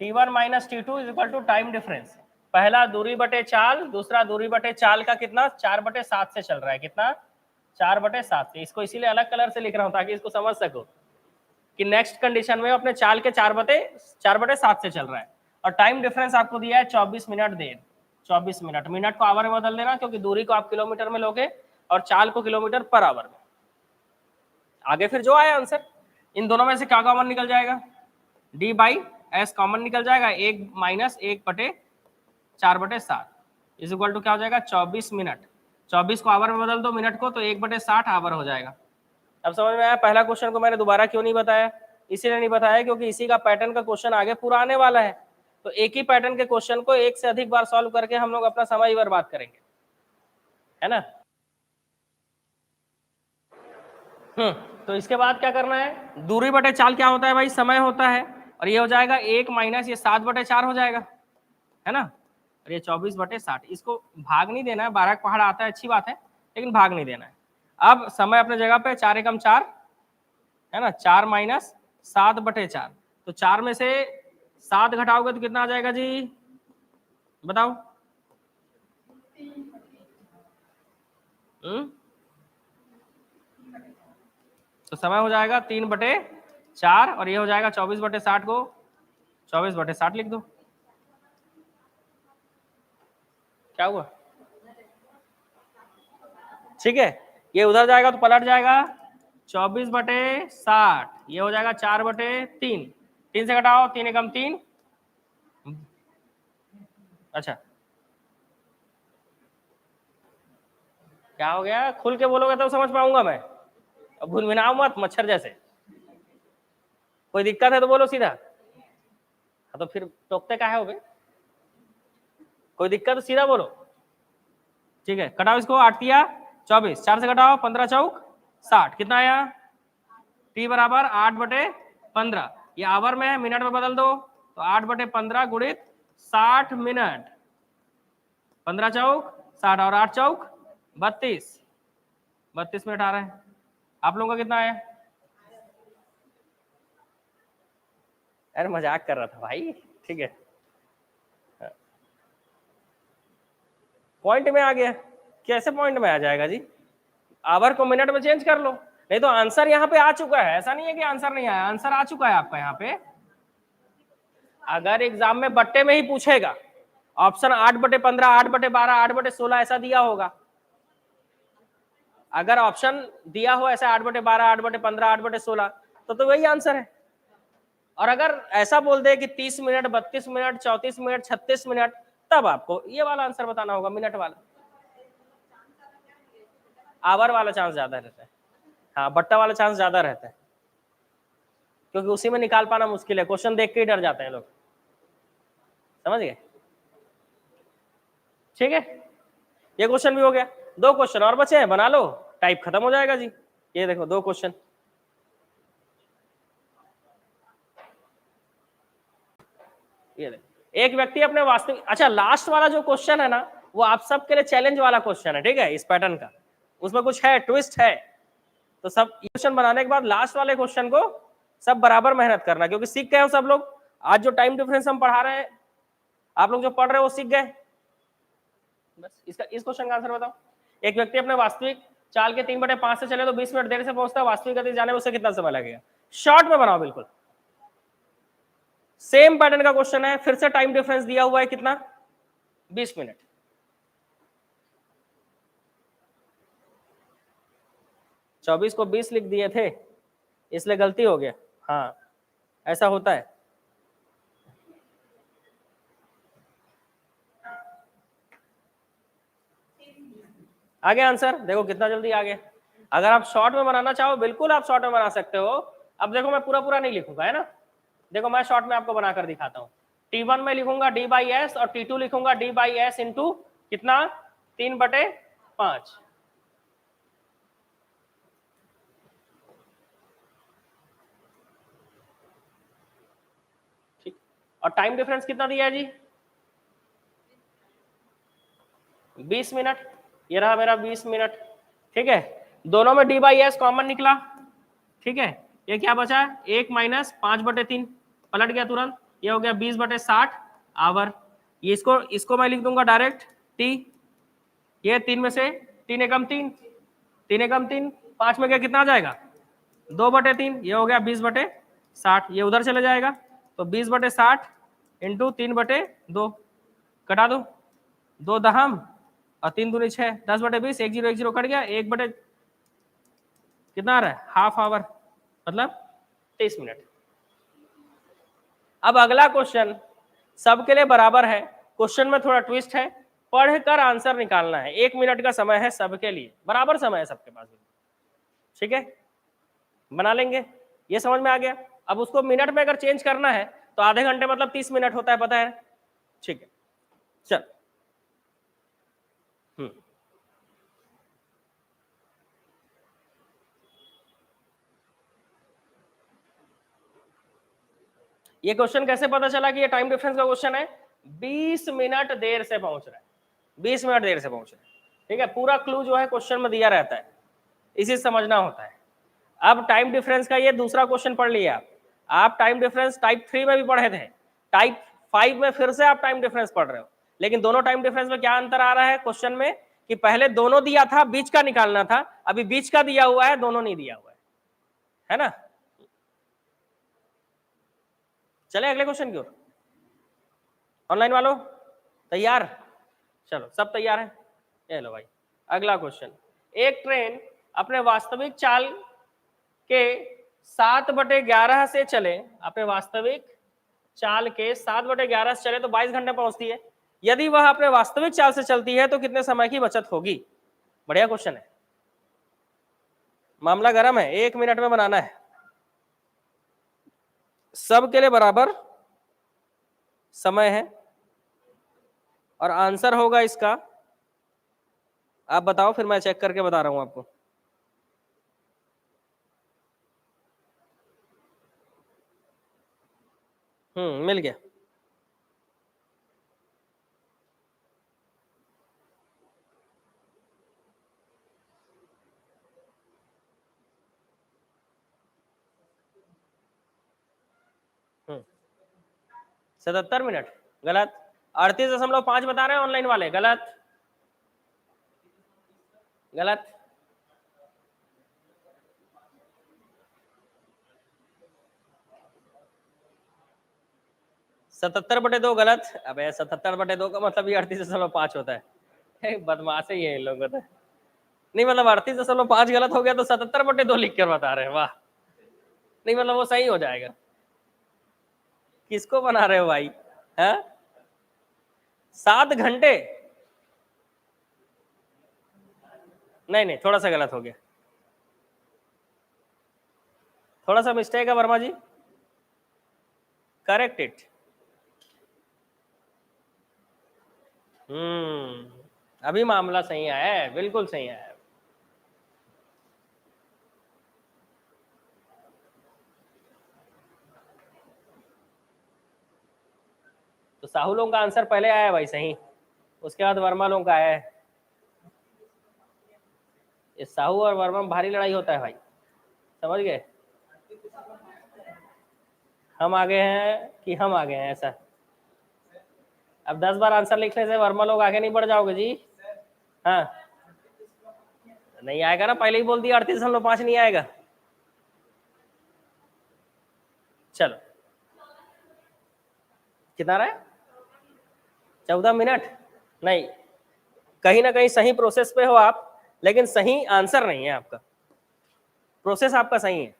Speaker 1: T1 minus T2 is equal to time difference, पहला दूरी बटे चाल, दूसरा दूरी बटे चाल का कितना 4/7 से चल रहा है, कितना 4/7 से। इसको इसीलिए अलग कलर से लिख रहा हूं ताकि इसको समझ सको कि नेक्स्ट कंडीशन में अपने चाल के 4/7 से चल रहा है, और टाइम डिफरेंस आपको दिया है 24 मिनट देर। 24 मिनट, मिनट को आवर में बदल देना क्योंकि दूरी को आप किलोमीटर में लोगे और चाल को किलोमीटर पर आवर में। आगे फिर जो आया आंसर, इन दोनों में से क्या कॉमन निकल जाएगा, D/S कॉमन निकल जाएगा, 1 माइनस 1/4/7 इज इक्वल टू क्या हो जाएगा 24 मिनट। 24 को आवर में बदल दो मिनट को, तो 1/60 आवर हो जाएगा। अब समझ में आया। पहला क्वेश्चन को मैंने दोबारा क्यों नहीं बताया, इसीलिए नहीं बताया क्योंकि इसी का पैटर्न का क्वेश्चन आगे पूरा आने वाला है, तो एक ही पैटर्न के क्वेश्चन को एक से अधिक बार सॉल्व करके हम लोग अपना समय ही बर्बाद करेंगे, है ना। तो इसके बाद क्या करना है, दूरी बटे चाल क्या होता है भाई, समय होता है, और ये हो जाएगा 1 माइनस ये 7/4 हो जाएगा, है ना, और ये 24/60। इसको भाग नहीं देना है, 12 का पहाड़ आता है अच्छी बात है, लेकिन भाग नहीं देना है। अब समय अपने जगह पे 4 एकम 4 है ना, 4 माइनस 7/4, तो 4 में से 7 घटाओगे तो कितना आ जाएगा जी बताओ। तो समय हो जाएगा 3/4, और ये हो जाएगा 24/60 को 24/60 लिख दो। क्या हुआ, ठीक है, ये उधर जाएगा तो पलट जाएगा 24/60, ये हो जाएगा 4/3, 3 से घटाओ 3 एकम 3। अच्छा क्या हो गया, खुल के बोलोगे तो समझ पाऊंगा मैं, अब भुनभुनाओ मत मच्छर जैसे। कोई दिक्कत है तो बोलो सीधा, हाँ तो फिर टोकते काहे होगे, कोई दिक्कत तो सीधा बोलो। ठीक है, कटाओ इसको, 8 या 24, 4 से कटाओ, 15 चौक 60, कितना आया? टी बराबर 8/15, ये आवर में है, मिनट में बदल दो, तो 8/15 गुणित 60 मिनट, 15 चौक 60 और 8 चौक 32, 32 मिनट आ रहा है। आप लोगों का कितना आया? अरे मजाक कर रहा था भाई, ठीक है, पॉइंट में आ गया। कैसे पॉइंट में आ जाएगा जी? आवर को मिनट में चेंज कर लो, नहीं तो आंसर यहाँ पे आ चुका है, ऐसा नहीं है कि आंसर नहीं आया, आंसर आ चुका है आपका यहाँ पे। अगर एग्जाम में बट्टे में ही पूछेगा, ऑप्शन 8/15, 8/12, 8/16 ऐसा दिया होगा, अगर ऑप्शन दिया हो ऐसा 8/12, 8/15, 8/16, तो वही आंसर है। और अगर ऐसा बोल दे कि 30 मिनट, 32 मिनट, 34 मिनट, 36 मिनट, तब आपको ये वाला आंसर बताना होगा, मिनट वाला। आवर वाला चांस ज्यादा रहता है, हाँ, बट्टा वाला चांस ज्यादा रहता है, क्योंकि उसी में निकाल पाना मुश्किल है, क्वेश्चन देख के ही डर जाते हैं लोग, समझ गए? ठीक है, ये क्वेश्चन भी हो गया। 2 क्वेश्चन और बचे हैं, बना लो, टाइप खत्म हो जाएगा जी। ये देखो 2 क्वेश्चन, ये देखो, एक व्यक्ति अपने वास्तविक, अच्छा लास्ट वाला जो क्वेश्चन है ना, वो आप सबके लिए चैलेंज वाला क्वेश्चन है, ठीक है, इस पैटर्न का, उसमें कुछ है, ट्विस्ट है, तो सब क्वेश्चन बनाने के बाद लास्ट वाले क्वेश्चन को सब बराबर मेहनत करना, क्योंकि सीख गए हो सब लोग। आज जो टाइम डिफरेंस हम पढ़ा रहे हैं, आप लोग जो पढ़ रहे हो वो सीख गए। बस इसका, इस क्वेश्चन का आंसर बताओ। एक व्यक्ति अपने वास्तविक चाल के 3/5 से चले तो 20 मिनट देर से पहुंचता है, वास्तविक गति जाने में उसे कितना समय लगेगा? शॉर्ट में बनाओ, बिल्कुल सेम पैटर्न का क्वेश्चन है, फिर से टाइम डिफरेंस दिया हुआ है कितना? 20 मिनट। चौबीस को 20 लिख दिए थे, इसलिए गलती हो गया, हाँ ऐसा होता है। आगे आंसर देखो कितना जल्दी आ गया। अगर आप शॉर्ट में बनाना चाहो, बिल्कुल आप शॉर्ट में बना सकते हो। अब देखो मैं पूरा पूरा नहीं लिखूंगा, है ना, देखो मैं शॉर्ट में आपको बनाकर दिखाता हूँ। T1 में लिखूंगा D/S और T2 लिखूंगा D/S इंटू कितना? 3/5। ठीक, और टाइम डिफरेंस कितना दिया है जी? 20 मिनट, ये रहा मेरा 20 मिनट, ठीक है। दोनों में D/S कॉमन निकला, ठीक है, ये क्या बचा? 1 माइनस 5/3, पलट गया तुरंत, ये हो गया 20/60 आवर। ये इसको मैं लिख दूंगा डायरेक्ट T, ये 3 में से 3 एकम 3, 3 एकम 3, 5 में क्या कितना आ जाएगा? 2/3, ये हो गया 20/60, ये उधर चले जाएगा, तो 20/60 इंटू 3/2, कटा दो, 2 दहम और 3 दूनी 6, 10/20, 1 0 1 0 कट गया, 1 कितना आ रहा है? हाफ आवर, मतलब 23 मिनट। अब अगला क्वेश्चन सबके लिए बराबर है, क्वेश्चन में थोड़ा ट्विस्ट है, पढ़कर आंसर निकालना है। 1 मिनट का समय है सबके लिए, बराबर समय है सबके पास, ठीक है, बना लेंगे। ये समझ में आ गया। अब उसको मिनट में अगर चेंज करना है तो आधे घंटे मतलब 30 मिनट होता है, पता है, ठीक है, चल। ये क्वेश्चन कैसे पता चला कि ये टाइम डिफरेंस का क्वेश्चन है? 20 मिनट देर से पहुंच रहा है, 20 मिनट देर से पहुंच रहा है, ठीक है। पूरा क्लू जो है क्वेश्चन में दिया रहता है, इसी समझना होता है। अब टाइम डिफरेंस का ये दूसरा क्वेश्चन पढ़ लिया आप टाइम डिफरेंस टाइप 3 में भी पढ़े थे, टाइप 5 में फिर से आप टाइम डिफरेंस पढ़ रहे हो, लेकिन दोनों टाइम डिफरेंस में क्या अंतर आ रहा है क्वेश्चन में? कि पहले दोनों दिया था, बीच का निकालना था, अभी बीच का दिया हुआ है, दोनों नहीं दिया हुआ है ना। चले अगले क्वेश्चन की ओर। ऑनलाइन वालों तैयार? चलो सब तैयार है, ये लो भाई अगला क्वेश्चन। एक ट्रेन अपने वास्तविक चाल के 7/11 से चले, अपने वास्तविक चाल के 7/11 से चले तो 22 घंटे पहुंचती है। यदि वह अपने वास्तविक चाल से चलती है तो कितने समय की बचत होगी? बढ़िया क्वेश्चन है, मामला गर्म है, 1 मिनट में बनाना है, सबके लिए बराबर समय है और आंसर होगा इसका आप बताओ, फिर मैं चेक करके बता रहा हूं आपको। मिल गया। हम्म 77 मिनट गलत। 38.5 बता रहे हैं ऑनलाइन वाले, गलत गलत। 77/2 गलत। अबे 77/2 का मतलब ये 38.5 होता है। बदमाश है ये इन लोगों का। नहीं मतलब 38.5 गलत हो गया तो 77/2 लिख कर बता रहे हैं, वाह। नहीं मतलब वो सही हो जाएगा। किसको बना रहे हो भाई? है 7 घंटे? नहीं नहीं, थोड़ा सा गलत हो गया, थोड़ा सा मिस्टेक है वर्मा जी। Correct it. अभी मामला सही आया है, बिल्कुल सही आया है। तो साहू लोगों का आंसर पहले आया है भाई सही, उसके बाद वर्मा लोगों का आया है। ये साहू और वर्मा में भारी लड़ाई होता है भाई, समझ गए? हम आगे हैं कि हम आगे हैं, ऐसा। अब 10 बार आंसर लिखने से वर्मा लोग आगे नहीं बढ़ जाओगे जी। हाँ नहीं आएगा ना, पहले ही बोल दिया 38.5 नहीं आएगा। चलो कितना रहा है? 14 मिनट। नहीं, कहीं ना कहीं सही प्रोसेस पे हो आप, लेकिन सही आंसर नहीं है आपका। प्रोसेस आपका सही है।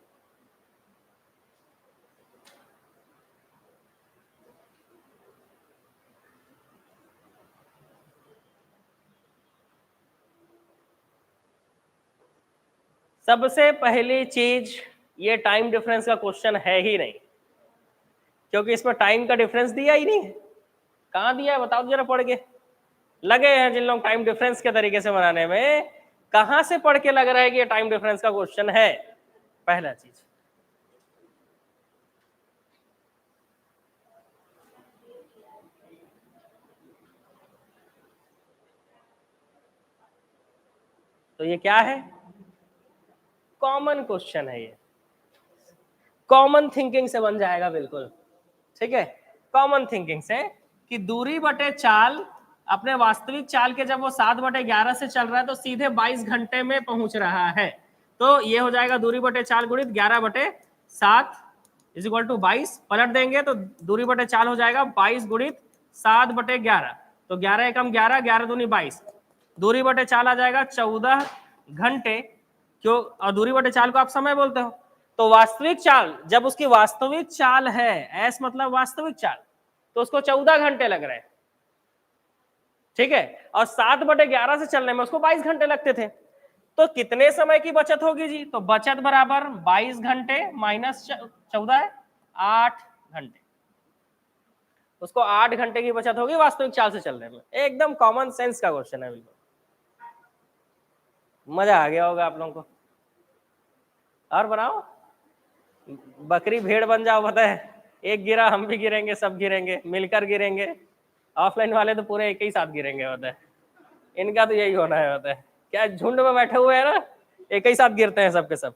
Speaker 1: सबसे पहली चीज, ये टाइम डिफरेंस का क्वेश्चन है ही नहीं, क्योंकि इसमें टाइम का डिफरेंस दिया ही नहीं है। कहाँ दिया है बताओ जरा पढ़ के। लगे हैं जिन लोग टाइम डिफरेंस के तरीके से बनाने में, कहां से पढ़ के लग रहा है कि ये टाइम डिफरेंस का क्वेश्चन है? पहला चीज। तो ये क्या है? कॉमन क्वेश्चन है ये, कॉमन थिंकिंग से बन जाएगा बिल्कुल। ठीक है, कॉमन थिंकिंग से कि दूरी बटे चाल, अपने वास्तविक चाल के जब वो 7/11 से चल रहा है तो सीधे 22 घंटे में पहुंच रहा है। तो ये हो जाएगा दूरी बटे चाल गुणित 11/7 इज इक्वल टू 22। पलट देंगे तो दूरी बटे चाल हो जाएगा 22 गुणित 7/11। तो 11 एकम 11, 11 दूनी 22। दूरी बटे चाल आ जाएगा 14 घंटे। क्यों? और दूरी बटे चाल को आप समय बोलते हो। तो वास्तविक चाल, जब उसकी वास्तविक चाल है, एस मतलब वास्तविक चाल, तो उसको 14 घंटे लग रहे हैं। ठीक है, और 7/11 से चलने में उसको 22 घंटे लगते थे। तो कितने समय की बचत होगी जी? तो बचत बराबर 22 घंटे माइनस 14 है 8 घंटे। उसको 8 घंटे की बचत होगी वास्तविक चाल से चलने में। एकदम कॉमन सेंस का क्वेश्चन है, बिल्कुल। मजा आ गया होगा आप लोगों को। और बनाओ, बकरी भेड़ बन जाओ, पता है। एक गिरा हम भी गिरेंगे, सब गिरेंगे, मिलकर गिरेंगे। ऑफलाइन वाले तो पूरे एक ही साथ गिरेंगे, होता है इनका तो यही होना है, होता है क्या, झुंड में बैठे हुए हैं ना, एक ही साथ गिरते हैं सबके सब।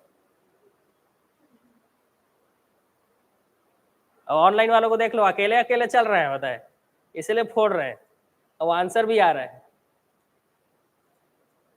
Speaker 1: और ऑनलाइन वालों को देख लो, अकेले अकेले चल रहे हैं, होता है इसलिए फोड़ रहे हैं, और आंसर भी आ रहा है।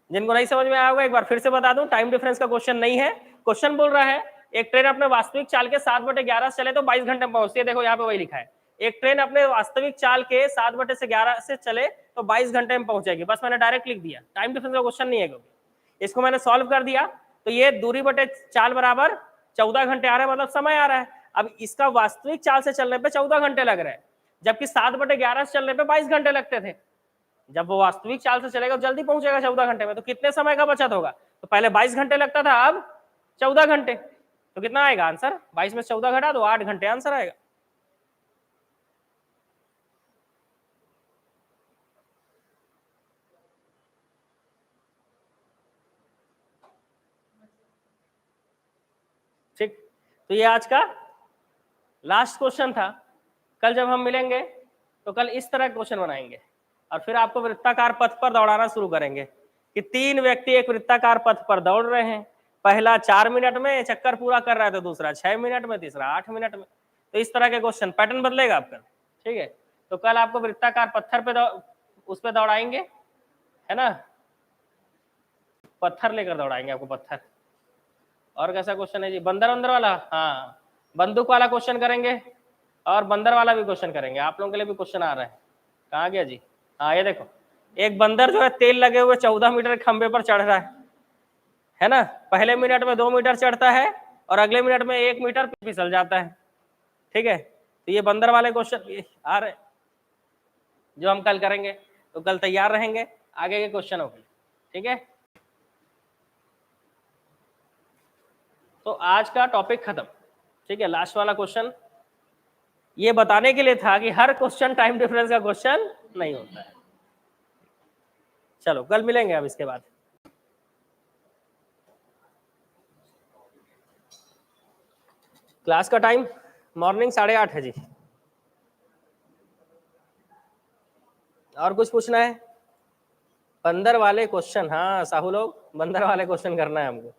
Speaker 1: जिनको नहीं समझ में आया होगा एक बार फिर से बता दूं, टाइम डिफरेंस का क्वेश्चन नहीं है। क्वेश्चन बोल रहा है एक ट्रेन अपने वास्तविक चाल के 7/11 से चले तो 22 घंटे में पहुंचती है। देखो यहाँ पे वही लिखा है, एक ट्रेन अपने वास्तविक चाल के 7/11 से चले तो 22 घंटे में पहुंचेगी। बस मैंने डायरेक्ट लिख दिया, टाइम डिफरेंस का क्वेश्चन नहीं है, क्योंकि इसको मैंने सॉल्व कर दिया। तो ये दूरी बटे चाल बराबर 14 घंटे आ रहा है, मतलब समय आ रहा है। अब इसका वास्तविक चाल से चलने पे 14 घंटे लग रहे हैं, जबकि 7/11 से चलने पे 22 घंटे लगते थे। जब वो वास्तविक चाल से चलेगा जल्दी पहुंचेगा 14 घंटे में, तो कितने समय का बचत होगा? तो पहले 22 घंटे लगता था, अब 14 घंटे। तो कितना आएगा आंसर? 22 में 14 घटा दो, 8 घंटे आंसर आएगा। तो ये आज का लास्ट क्वेश्चन था। कल जब हम मिलेंगे तो कल इस तरह क्वेश्चन बनाएंगे और फिर आपको वृत्ताकार पथ पर दौड़ाना शुरू करेंगे कि 3 व्यक्ति एक वृत्ताकार पथ पर दौड़ रहे हैं। पहला 4 मिनट में चक्कर पूरा कर रहा है, तो दूसरा 6 मिनट में, तीसरा 8 मिनट में। तो इस तरह के क्वेश्चन, पैटर्न बदलेगा आपका, ठीक है। तो कल आपको वृत्ताकार पत्थर पे उस पे दौड़ाएंगे, है ना, पत्थर लेकर दौड़ाएंगे आपको, पत्थर। और कैसा क्वेश्चन है जी? बंदर अंदर वाला, हाँ, बंदूक वाला क्वेश्चन करेंगे और बंदर वाला भी क्वेश्चन करेंगे। आप लोगों के लिए भी क्वेश्चन आ रहा है। कहाँ गया जी? हाँ, ये देखो, एक बंदर जो है तेल लगे हुए 14 मीटर खंबे पर चढ़ रहा है ना। पहले मिनट में 2 मीटर चढ़ता है और अगले मिनट में 1 मीटर फिसल जाता है, ठीक है। तो ये बंदर वाले क्वेश्चन आ रहे जो हम कल करेंगे। तो कल तैयार रहेंगे आगे के क्वेश्चनों के लिए, ठीक है। तो आज का टॉपिक खत्म, ठीक है। लास्ट वाला क्वेश्चन ये बताने के लिए था कि हर क्वेश्चन टाइम डिफरेंस का क्वेश्चन नहीं होता है। चलो कल मिलेंगे अब इसके बाद। क्लास का टाइम मॉर्निंग 8:30 है जी। और कुछ पूछना है? बंदर वाले क्वेश्चन, हाँ साहू लोग, बंदर वाले क्वेश्चन करना है हमको।